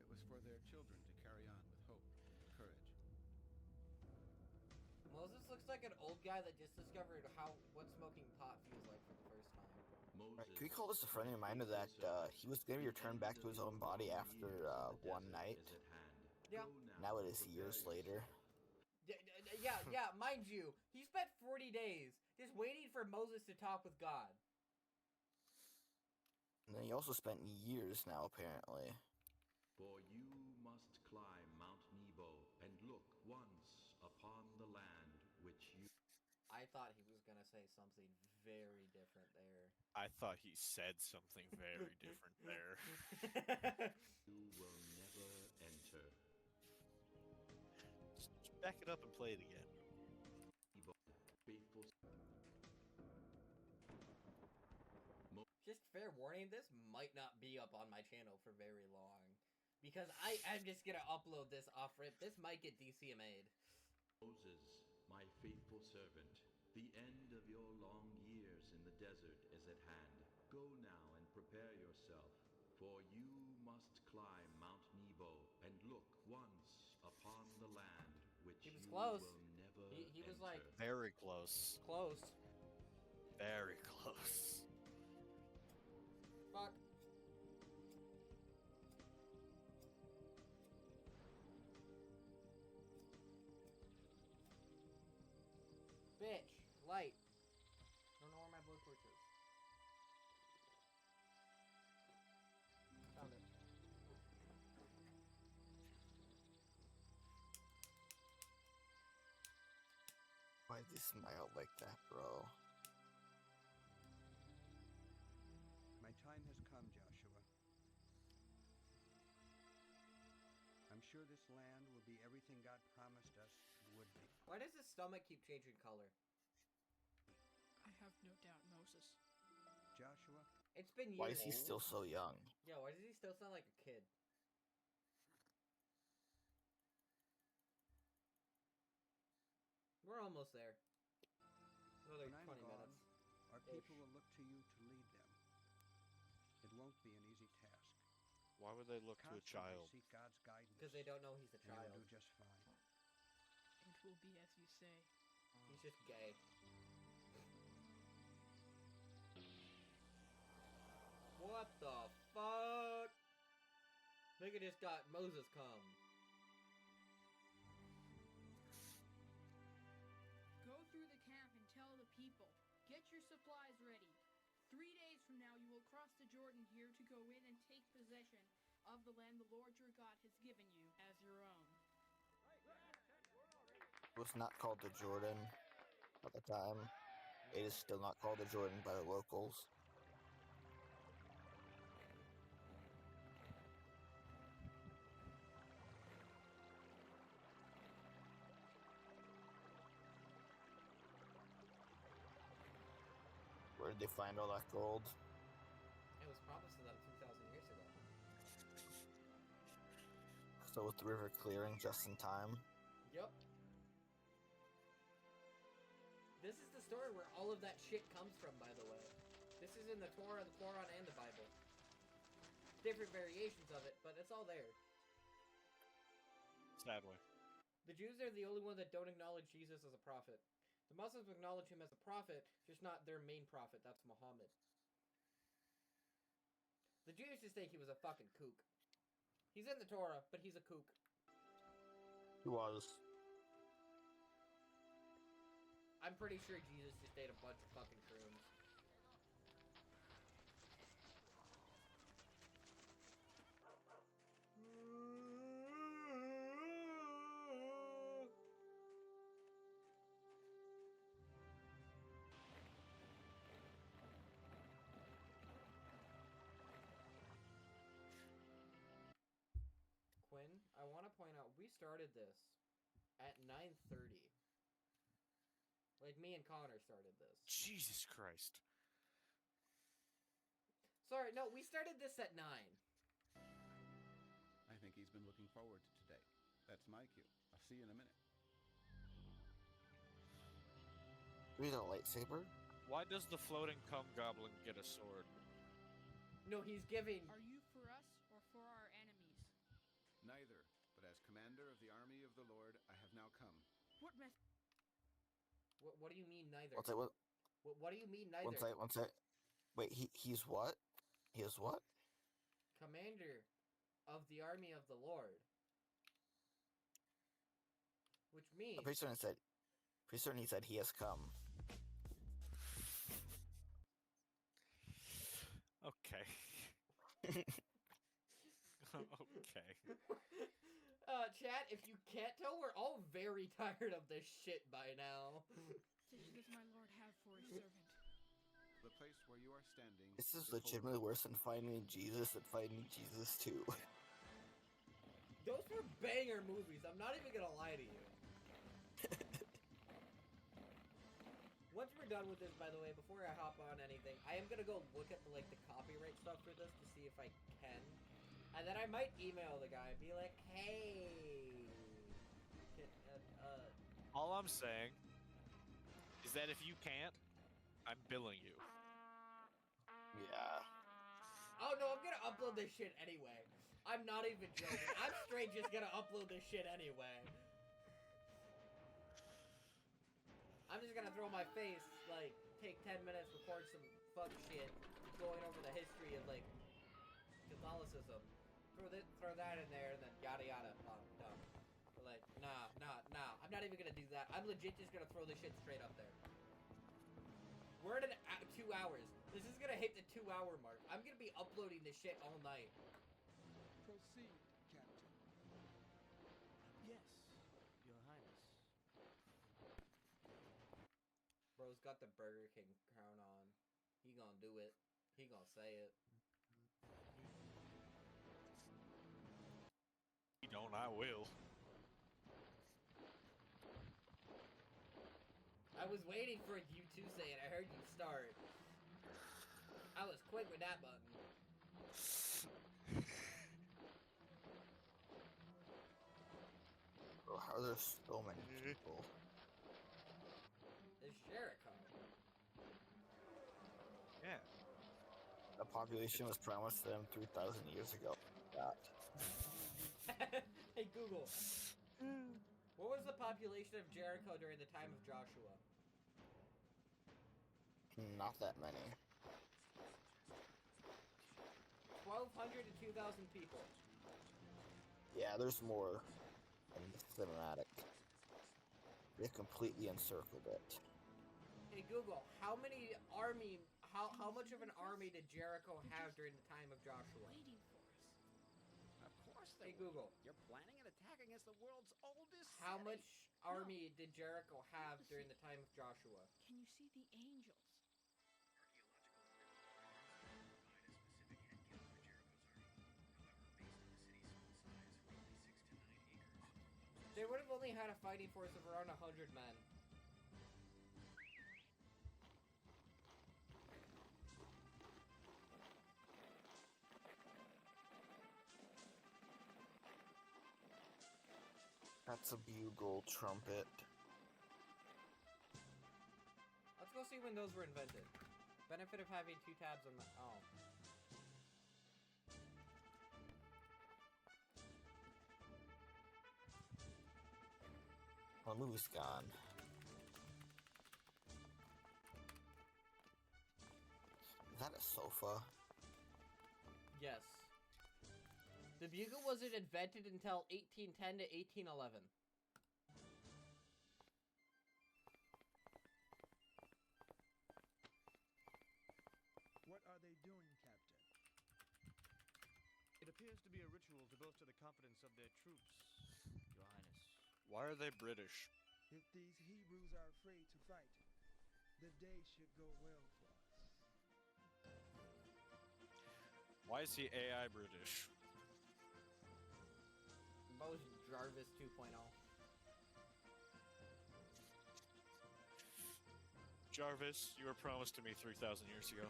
It was for their children to carry on with hope and courage. Moses looks like an old guy that just discovered what smoking pot feels like for the first time. Right, can we call this a friendly reminder that he was going to return back to his own body after one night? Yeah. Now it is years later. Yeah, mind you, he spent 40 days just waiting for Moses to talk with God. And then he also spent years now, apparently. For you must climb Mount Nebo and look once upon the land which you... I thought he was gonna say something very different there. I thought he said something very different there. You will never enter. Just back it up and play it again. Faithful. Just fair warning, this might not be up on my channel for very long. Because I'm just gonna upload this off rip. This might get DCMA'd. Moses, my faithful servant, the end of your long years in the desert is at hand. Go now and prepare yourself, for you must climb Mount Nebo and look once upon the land which He was you close. will never He was like very close. Close. Very close. Fuck. Bitch, light. I don't know where my blowtorch is. Found it. Why did you smile like that, bro? My time has come, Joshua. I'm sure this land will be everything God promised us it would be. Why does his stomach keep changing color? I have no doubt, Moses. Joshua? It's been years. Why is he still so young? Yeah, why does he still sound like a kid? We're almost there. Another When I'm 20 gone, minutes. our people will look to you to lead them. It won't be an easy task. Why would they look to a Constantly child? seek God's guidance. Because they don't know he's a and child. you'll do just fine. It will be as you say. He's just gay. What the fuck? Nigga just got Moses come. Go through the camp and tell the people, get your supplies ready. 3 days from now you will cross the Jordan here to go in and take possession of the land the Lord your God has given you as your own. It was not called the Jordan at the time. It is still not called the Jordan by the locals. Where did they find all that gold? It was promised to them 2,000 years ago. So with the river clearing just in time. Yep. This is the story where all of that shit comes from, by the way. This is in the Torah, the Quran, and the Bible. Different variations of it, but it's all there. Sadly. The Jews are the only ones that don't acknowledge Jesus as a prophet. The Muslims acknowledge him as a prophet, just not their main prophet, that's Muhammad. The Jews just think he was a fucking kook. He's in the Torah, but he's a kook. He was. I'm pretty sure Jesus just ate a bunch of fucking shrooms. Quinn, I want to point out, we started this at 9:30. Like, me and Connor started this. Jesus Christ. Sorry, no, we started this at 9. I think he's been looking forward to today. That's my cue. I'll see you in a minute. We got a lightsaber? Why does the floating cum goblin get a sword? No, he's giving... Are you for us or now come. What mess? What do you mean neither? One sec, What do you mean neither? one sec. Wait, he's what? He is what? Commander of the army of the Lord. Which means... I'm pretty certain he said he has come. Okay. Okay. Chat, if you can't tell, we're all very tired of this shit by now. Such does my lord have for his servant. The place where you are standing. This is legitimately worse than finding Jesus and finding Jesus 2. Those were banger movies, I'm not even gonna lie to you. Once we're done with this, by the way, before I hop on anything, I am gonna go look at the copyright stuff for this to see if I can. And then I might email the guy and be like, hey... All I'm saying is that if you can't, I'm billing you. Yeah. Oh no, I'm gonna upload this shit anyway. I'm not even joking. I'm straight just gonna upload this shit anyway. I'm just gonna throw my face, take 10 minutes, record some fuck shit, going over the history of, Catholicism. Throw that in there, and then yada yada, done. But nah. I'm not even gonna do that. I'm legit just gonna throw this shit straight up there. We're at 2 hours. This is gonna hit the 2-hour mark. I'm gonna be uploading this shit all night. Proceed, Captain. Yes, Your Highness. Bro's got the Burger King crown on. He gonna do it. He gonna say it. You don't, I will. I was waiting for you to say it. I heard you start. I was quick with that button. Bro, how are there so many people? It's Jericho. Yeah. The population was promised to them 3,000 years ago. That. Hey Google. What was the population of Jericho during the time of Joshua? Not that many. 1,200 to 2,000 people. Yeah, there's more in the cinematic. They completely encircled it. Hey Google, how much of an army did Jericho have during the time of Joshua? Waiting for us. Of course they Hey will. Google. You're planning an attack against the world's oldest How city. much army did Jericho have during the time of Joshua? Can you see the angels? They would have only had a fighting force of around 100 men. That's a bugle trumpet. Let's go see when those were invented. Benefit of having 2 tabs on my... Oh. Well, the movie's gone. Is that a sofa? Yes. The bugle wasn't invented until 1810 to 1811. What are they doing, Captain? It appears to be a ritual to boast to the confidence of their troops, Your Highness. Why are they British? If these Hebrews are afraid to fight, the day should go well for us. Why is he AI British? Mo's Jarvis 2.0. Jarvis, you were promised to me 3,000 years ago.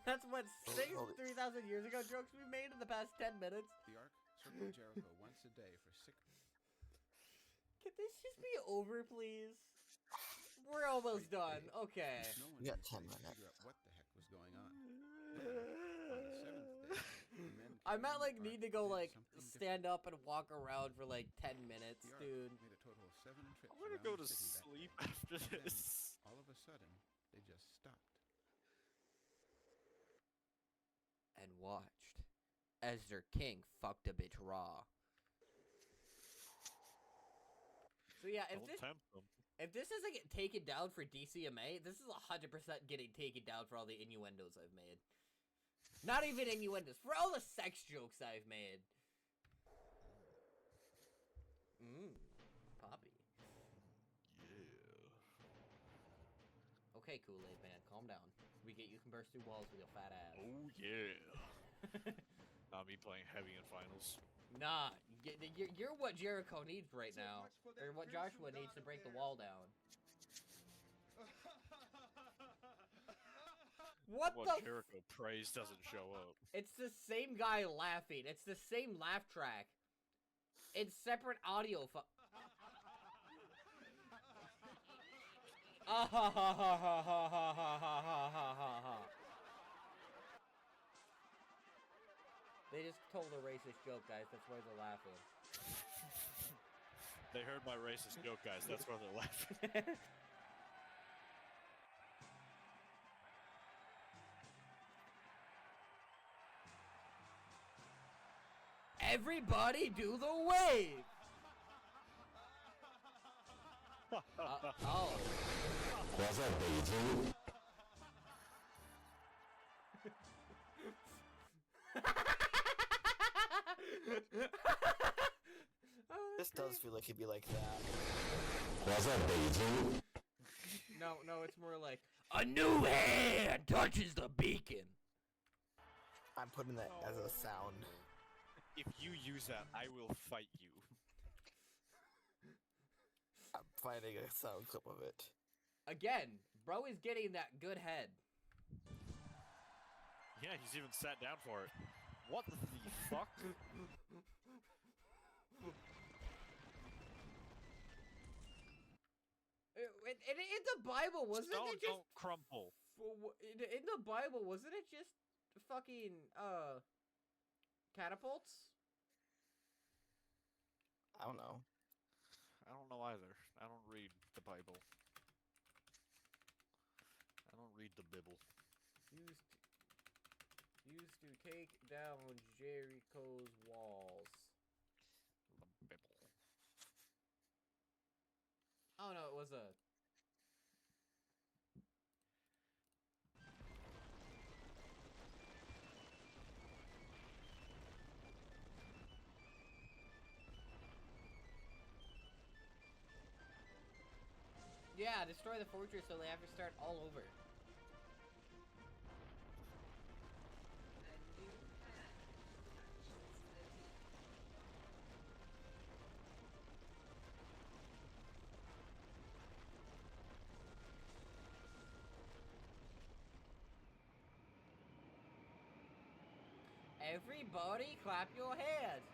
That's what 3,000 years ago jokes we made in the past 10 minutes. The Ark circled Jericho once a day for 6. Can this just be over, please? We're almost done. Okay. No one We got could 10 minutes. figure out what the heck was going on. Then, on the 7th day, the men I might like Art need to go did like something stand up and walk around for like 10 minutes, The dude. Ark made a total of 7 trips I want to around go the to city that sleep day. after Then, this. all of a sudden, they just stopped. And watched as their king fucked a bitch raw. So yeah, Don't tempt them. if this isn't get taken down for DCMA, this is 100% getting taken down for all the innuendos I've made. Not even innuendos, for all the sex jokes I've made. Poppy. Yeah. Okay, Kool-Aid man, calm down. You can burst through walls with your fat ass. Oh yeah. Not me playing heavy in finals. Nah, you're what Jericho needs right now, or what Joshua needs to break the wall down. What the? Jericho prays doesn't show up. It's the same guy laughing. It's the same laugh track. It's separate audio. Ah ha ha ha ha ha ha ha ha ha ha ha. They just told a racist joke, guys. That's why they're laughing. They heard my racist joke, guys. That's why they're laughing. Everybody do the wave! Oh. Was that Beijing? This does feel like it'd be like that. Was that Beijing? No, it's more like a new hand touches the beacon. I'm putting that as a sound. If you use that, I will fight you. I'm finding a sound clip of it. Again, bro is getting that good head. Yeah, he's even sat down for it. What the fuck? In the Bible, wasn't it just don't crumple? In the Bible, wasn't it just fucking catapults? I don't know. I don't know either. I don't read the Bible. I don't read the Bible. Used to take down Jericho's walls. The Bible. Oh no, it was a. Yeah, destroy the fortress so they have to start all over. Everybody clap your hands.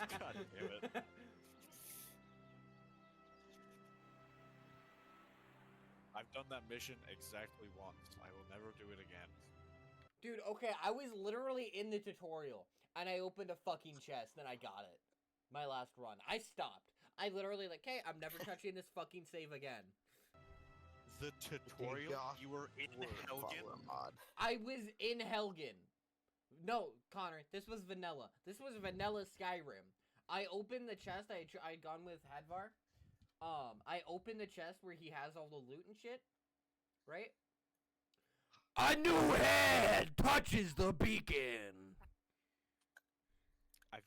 God damn it. I've done that mission exactly once. I will never do it again. Dude, okay, I was literally in the tutorial, and I opened a fucking chest, and I got it. My last run. I stopped. I literally like, hey, I'm never touching this fucking save again. The tutorial? You were in Helgen? I was in Helgen. No, Connor, this was vanilla. This was vanilla Skyrim. I opened the chest. I'd gone with Hadvar. I opened the chest where he has all the loot and shit. Right? A new hand touches the beacon.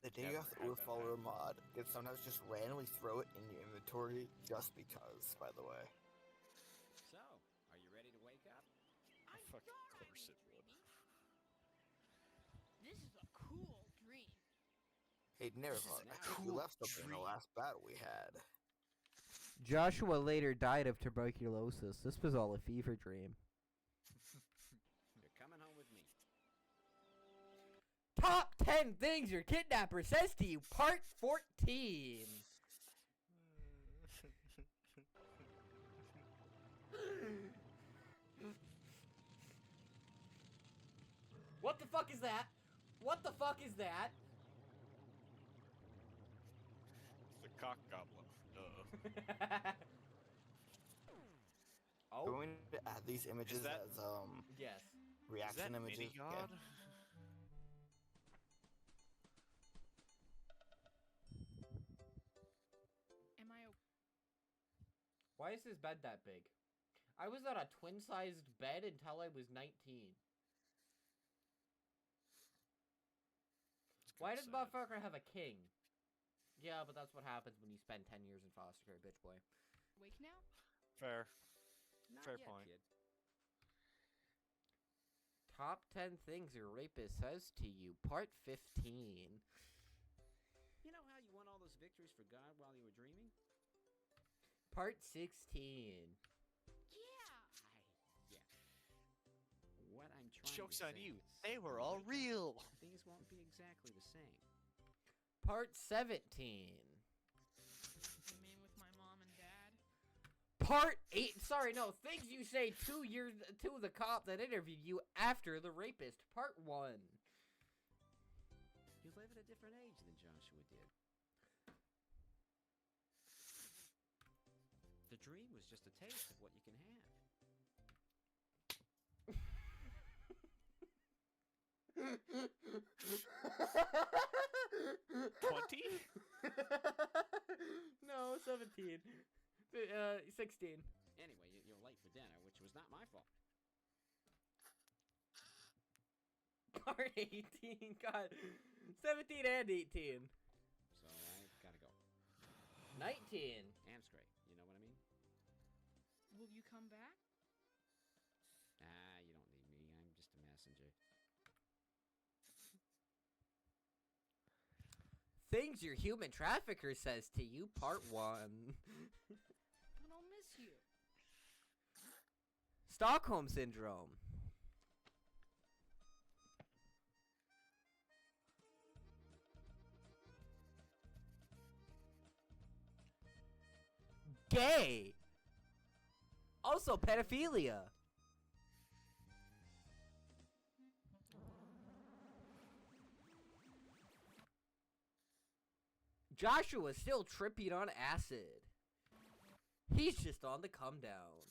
The day you have the Urfollower mod, you can sometimes just randomly throw it in your inventory just because, by the way. So, are you ready to wake up? Of course it would. This is a cool dream. Hey, Nerva, I think you left something in the last battle we had. Joshua later died of tuberculosis. This was all a fever dream. You're coming home Top 10 things your kidnapper says to you, part 14. What the fuck is that? What the fuck is that? It's a cock goblin. Oh. Going to add these images that- as Yes. reaction images. Mini God? Am I Why is his bed that big? I was on a twin-sized bed until I was 19. Why does motherfucker have a king? Yeah, but that's what happens when you spend 10 years in foster care, bitch boy. awake now? Fair. Not Fair yet, point. kid. Top 10 things your rapist says to you, part 15. You know how you won all those victories for God while you were dreaming? Part 16. Yeah. Yeah. What I'm trying Joke's to on say you. is, They were when all you wake up, real. Things won't be exactly the same. Part 17. You mean with my mom and dad? Part 8. Sorry, no. Things you say to the cop that interviewed you after the rapist. Part 1. You live at a different age than Joshua did. The dream was just a taste of what you can have. 20? No, 17. 16. Anyway, you're late for dinner, which was not my fault. Part 18. God. 17 and 18. So I gotta go. 19. Amscray, you know what I mean? Will you come back? Ah, you don't need me. I'm just a messenger. Things your human trafficker says to you, part 1. But I'll miss you. Stockholm Syndrome. Gay. Also pedophilia. Joshua's still tripping on acid. He's just on the come down.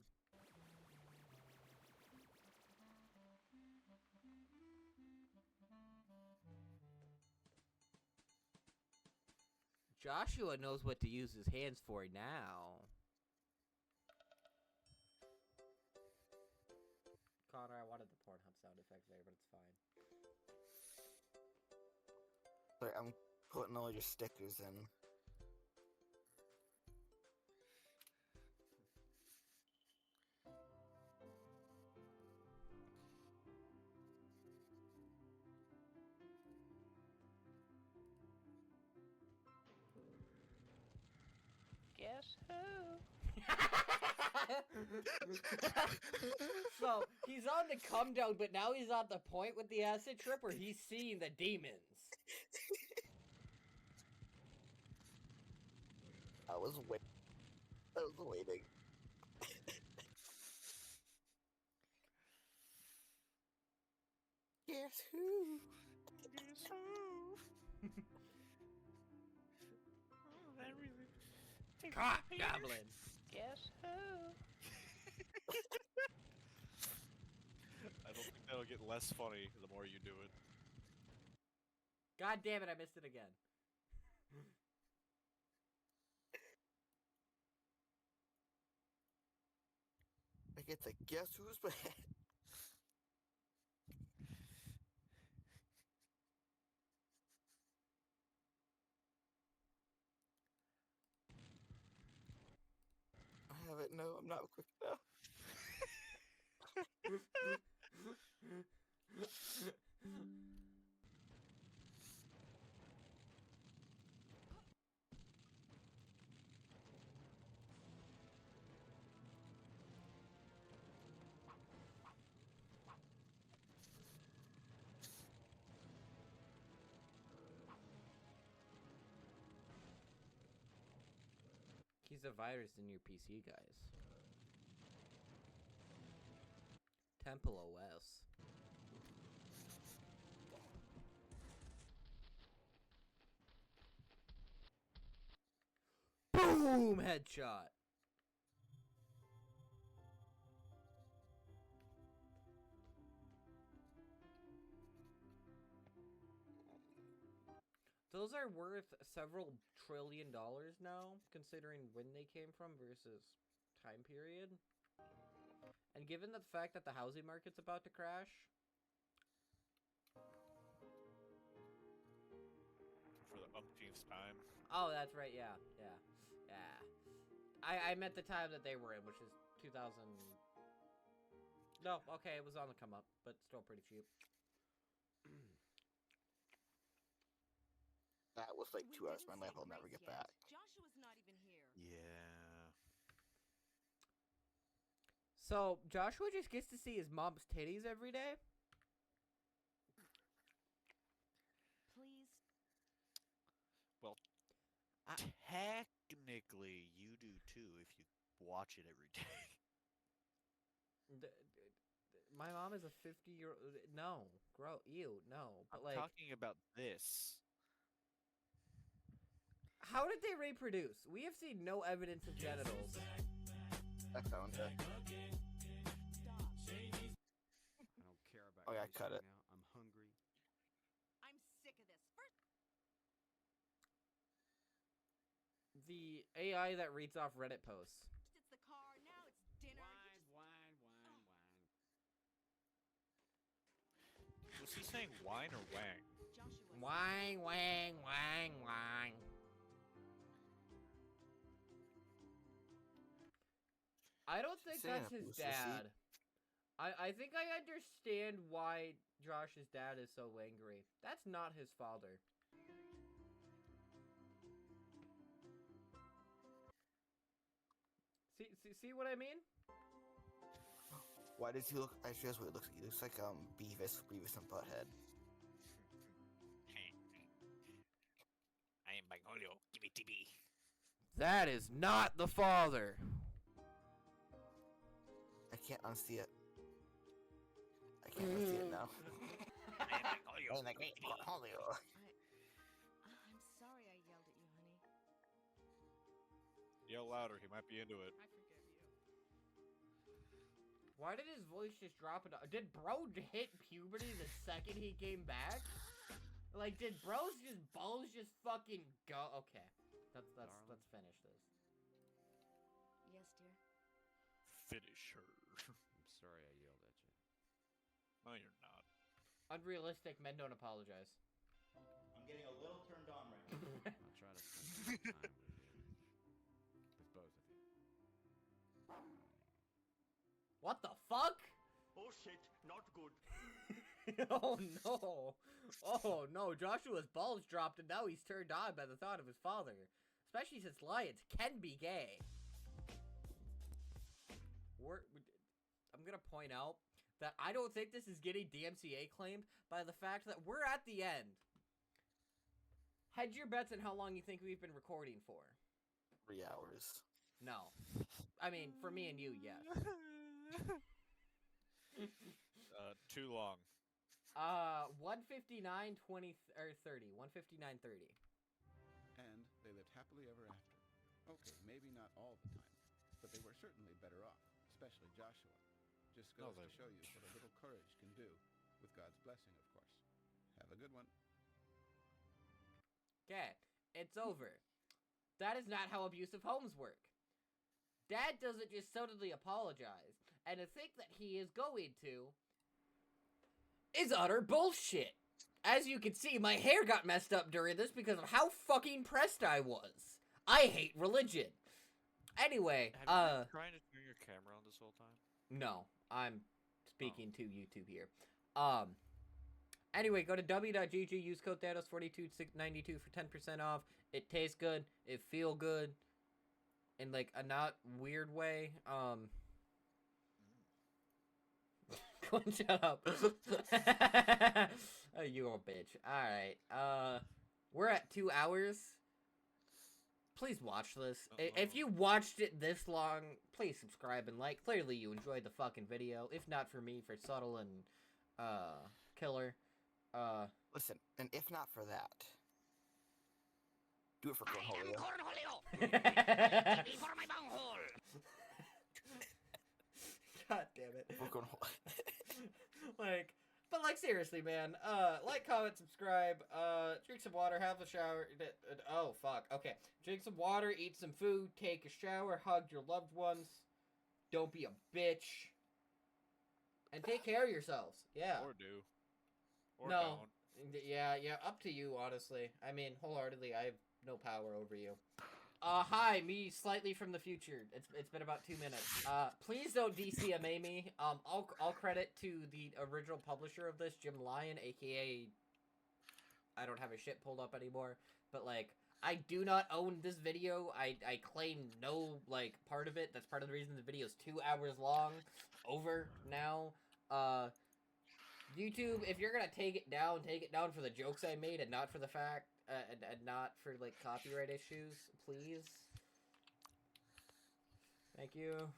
Joshua knows what to use his hands for now. Connor, I wanted the Pornhub sound effect there, but it's fine. Sorry, I'm putting all your stickers in. Guess who? So, he's on the come down, but now he's at the point with the acid trip where he's seeing the demons. I was waiting. Guess who? Guess who? Oh, that really... Cock goblin. Guess who? I don't think that'll get less funny the more you do it. God damn it, I missed it again. I get to guess who's bad. I have it. No, I'm not quick enough. a virus in your PC, guys. Temple OS. Boom! Headshot. Those are worth several $trillion now, considering when they came from versus time period. And given the fact that the housing market's about to crash. For the umpteenth time. Oh, that's right, yeah. I meant the time that they were in, which is 2000. No, okay, it was on the come up, but still pretty cheap. That was like 2 hours of my life I'll never get back. Joshua's not even here. Yeah. So, Joshua just gets to see his mom's titties every day? Please. Well, technically, you do too if you watch it every day. My mom is a 50-year-old. No, ew, no. But I'm talking about this. How did they reproduce? We have seen no evidence of genitals. I found it. I don't care about. Oh yeah, cut it. Now. I'm hungry. I'm sick of this. First, The AI that reads off Reddit posts. it's the car. Now it's dinner. Wine. Was he saying wine or wang? Joshua. Wang. I don't think that's his dad. I think I understand why Josh's dad is so angry. That's not his father. See what I mean? Why does he look? Actually, that's what he looks like. He looks like Beavis and Butthead. I am Magnolia. Give me TB. That is not the father. I can't unsee it. I can't unsee it now. I'm sorry I yelled at you, honey. Yell louder. He might be into it. I forgive you. Why did his voice just drop? Did bro hit puberty the second he came back? Like, did bro's balls just fucking go? Okay, let's finish this. Yes, dear. Finish her. I'm sorry I yelled at you. No, you're not. Unrealistic. Men don't apologize. I'm getting a little turned on right now. I'll try to spend some time with both of you. What the fuck? Oh shit, not good. Oh no! Oh no! Joshua's balls dropped and now he's turned on by the thought of his father. Especially since lions can be gay. I'm gonna point out that I don't think this is getting DMCA claimed by the fact that we're at the end. Hedge your bets on how long you think we've been recording for. 3 hours. No. I mean, for me and you, yes. Too long. 159, 20, or 30. 159, 30. And they lived happily ever after. Okay, maybe not all the time, but they were certainly better off, especially Joshua. Just goes to show you what a little courage can do, with God's blessing, of course. Have a good one. Okay, it's over. That is not how abusive homes work. Dad doesn't just suddenly apologize, and to think that he is going to is utter bullshit. As you can see, my hair got messed up during this because of how fucking pressed I was. I hate religion. Anyway, Have you been trying to turn your camera on this whole time? No, I'm speaking to YouTube here. Anyway, go to w.gg, use code Thanos4292 for 10% off. It tastes good, it feel good, in like a not weird way. Shut up. Oh, you old bitch. Alright, we're at 2 hours. please watch this. If you watched it this long, please subscribe and like. Clearly you enjoyed the fucking video. If not for me, for Subtle and Killer. Listen, and if not for that, do it for Cornholio. For my bunghole. God damn it. For Cornholio. But seriously, man. Like, comment, subscribe. Drink some water, have a shower. Oh fuck. Okay. Drink some water, eat some food, take a shower, hug your loved ones. Don't be a bitch. And take care of yourselves. Yeah. Or do. Or no. don't. Yeah, up to you, honestly. I mean, wholeheartedly, I have no power over you. Hi, me slightly from the future. It's been about 2 minutes. Please don't DCMA me. All credit to the original publisher of this, Jim Lyon, aka I don't have his shit pulled up anymore. But I do not own this video. I claim no part of it. That's part of the reason the video is 2 hours long. Over now. YouTube, if you're gonna take it down for the jokes I made and not for the fact, and not for copyright issues, please. Thank you.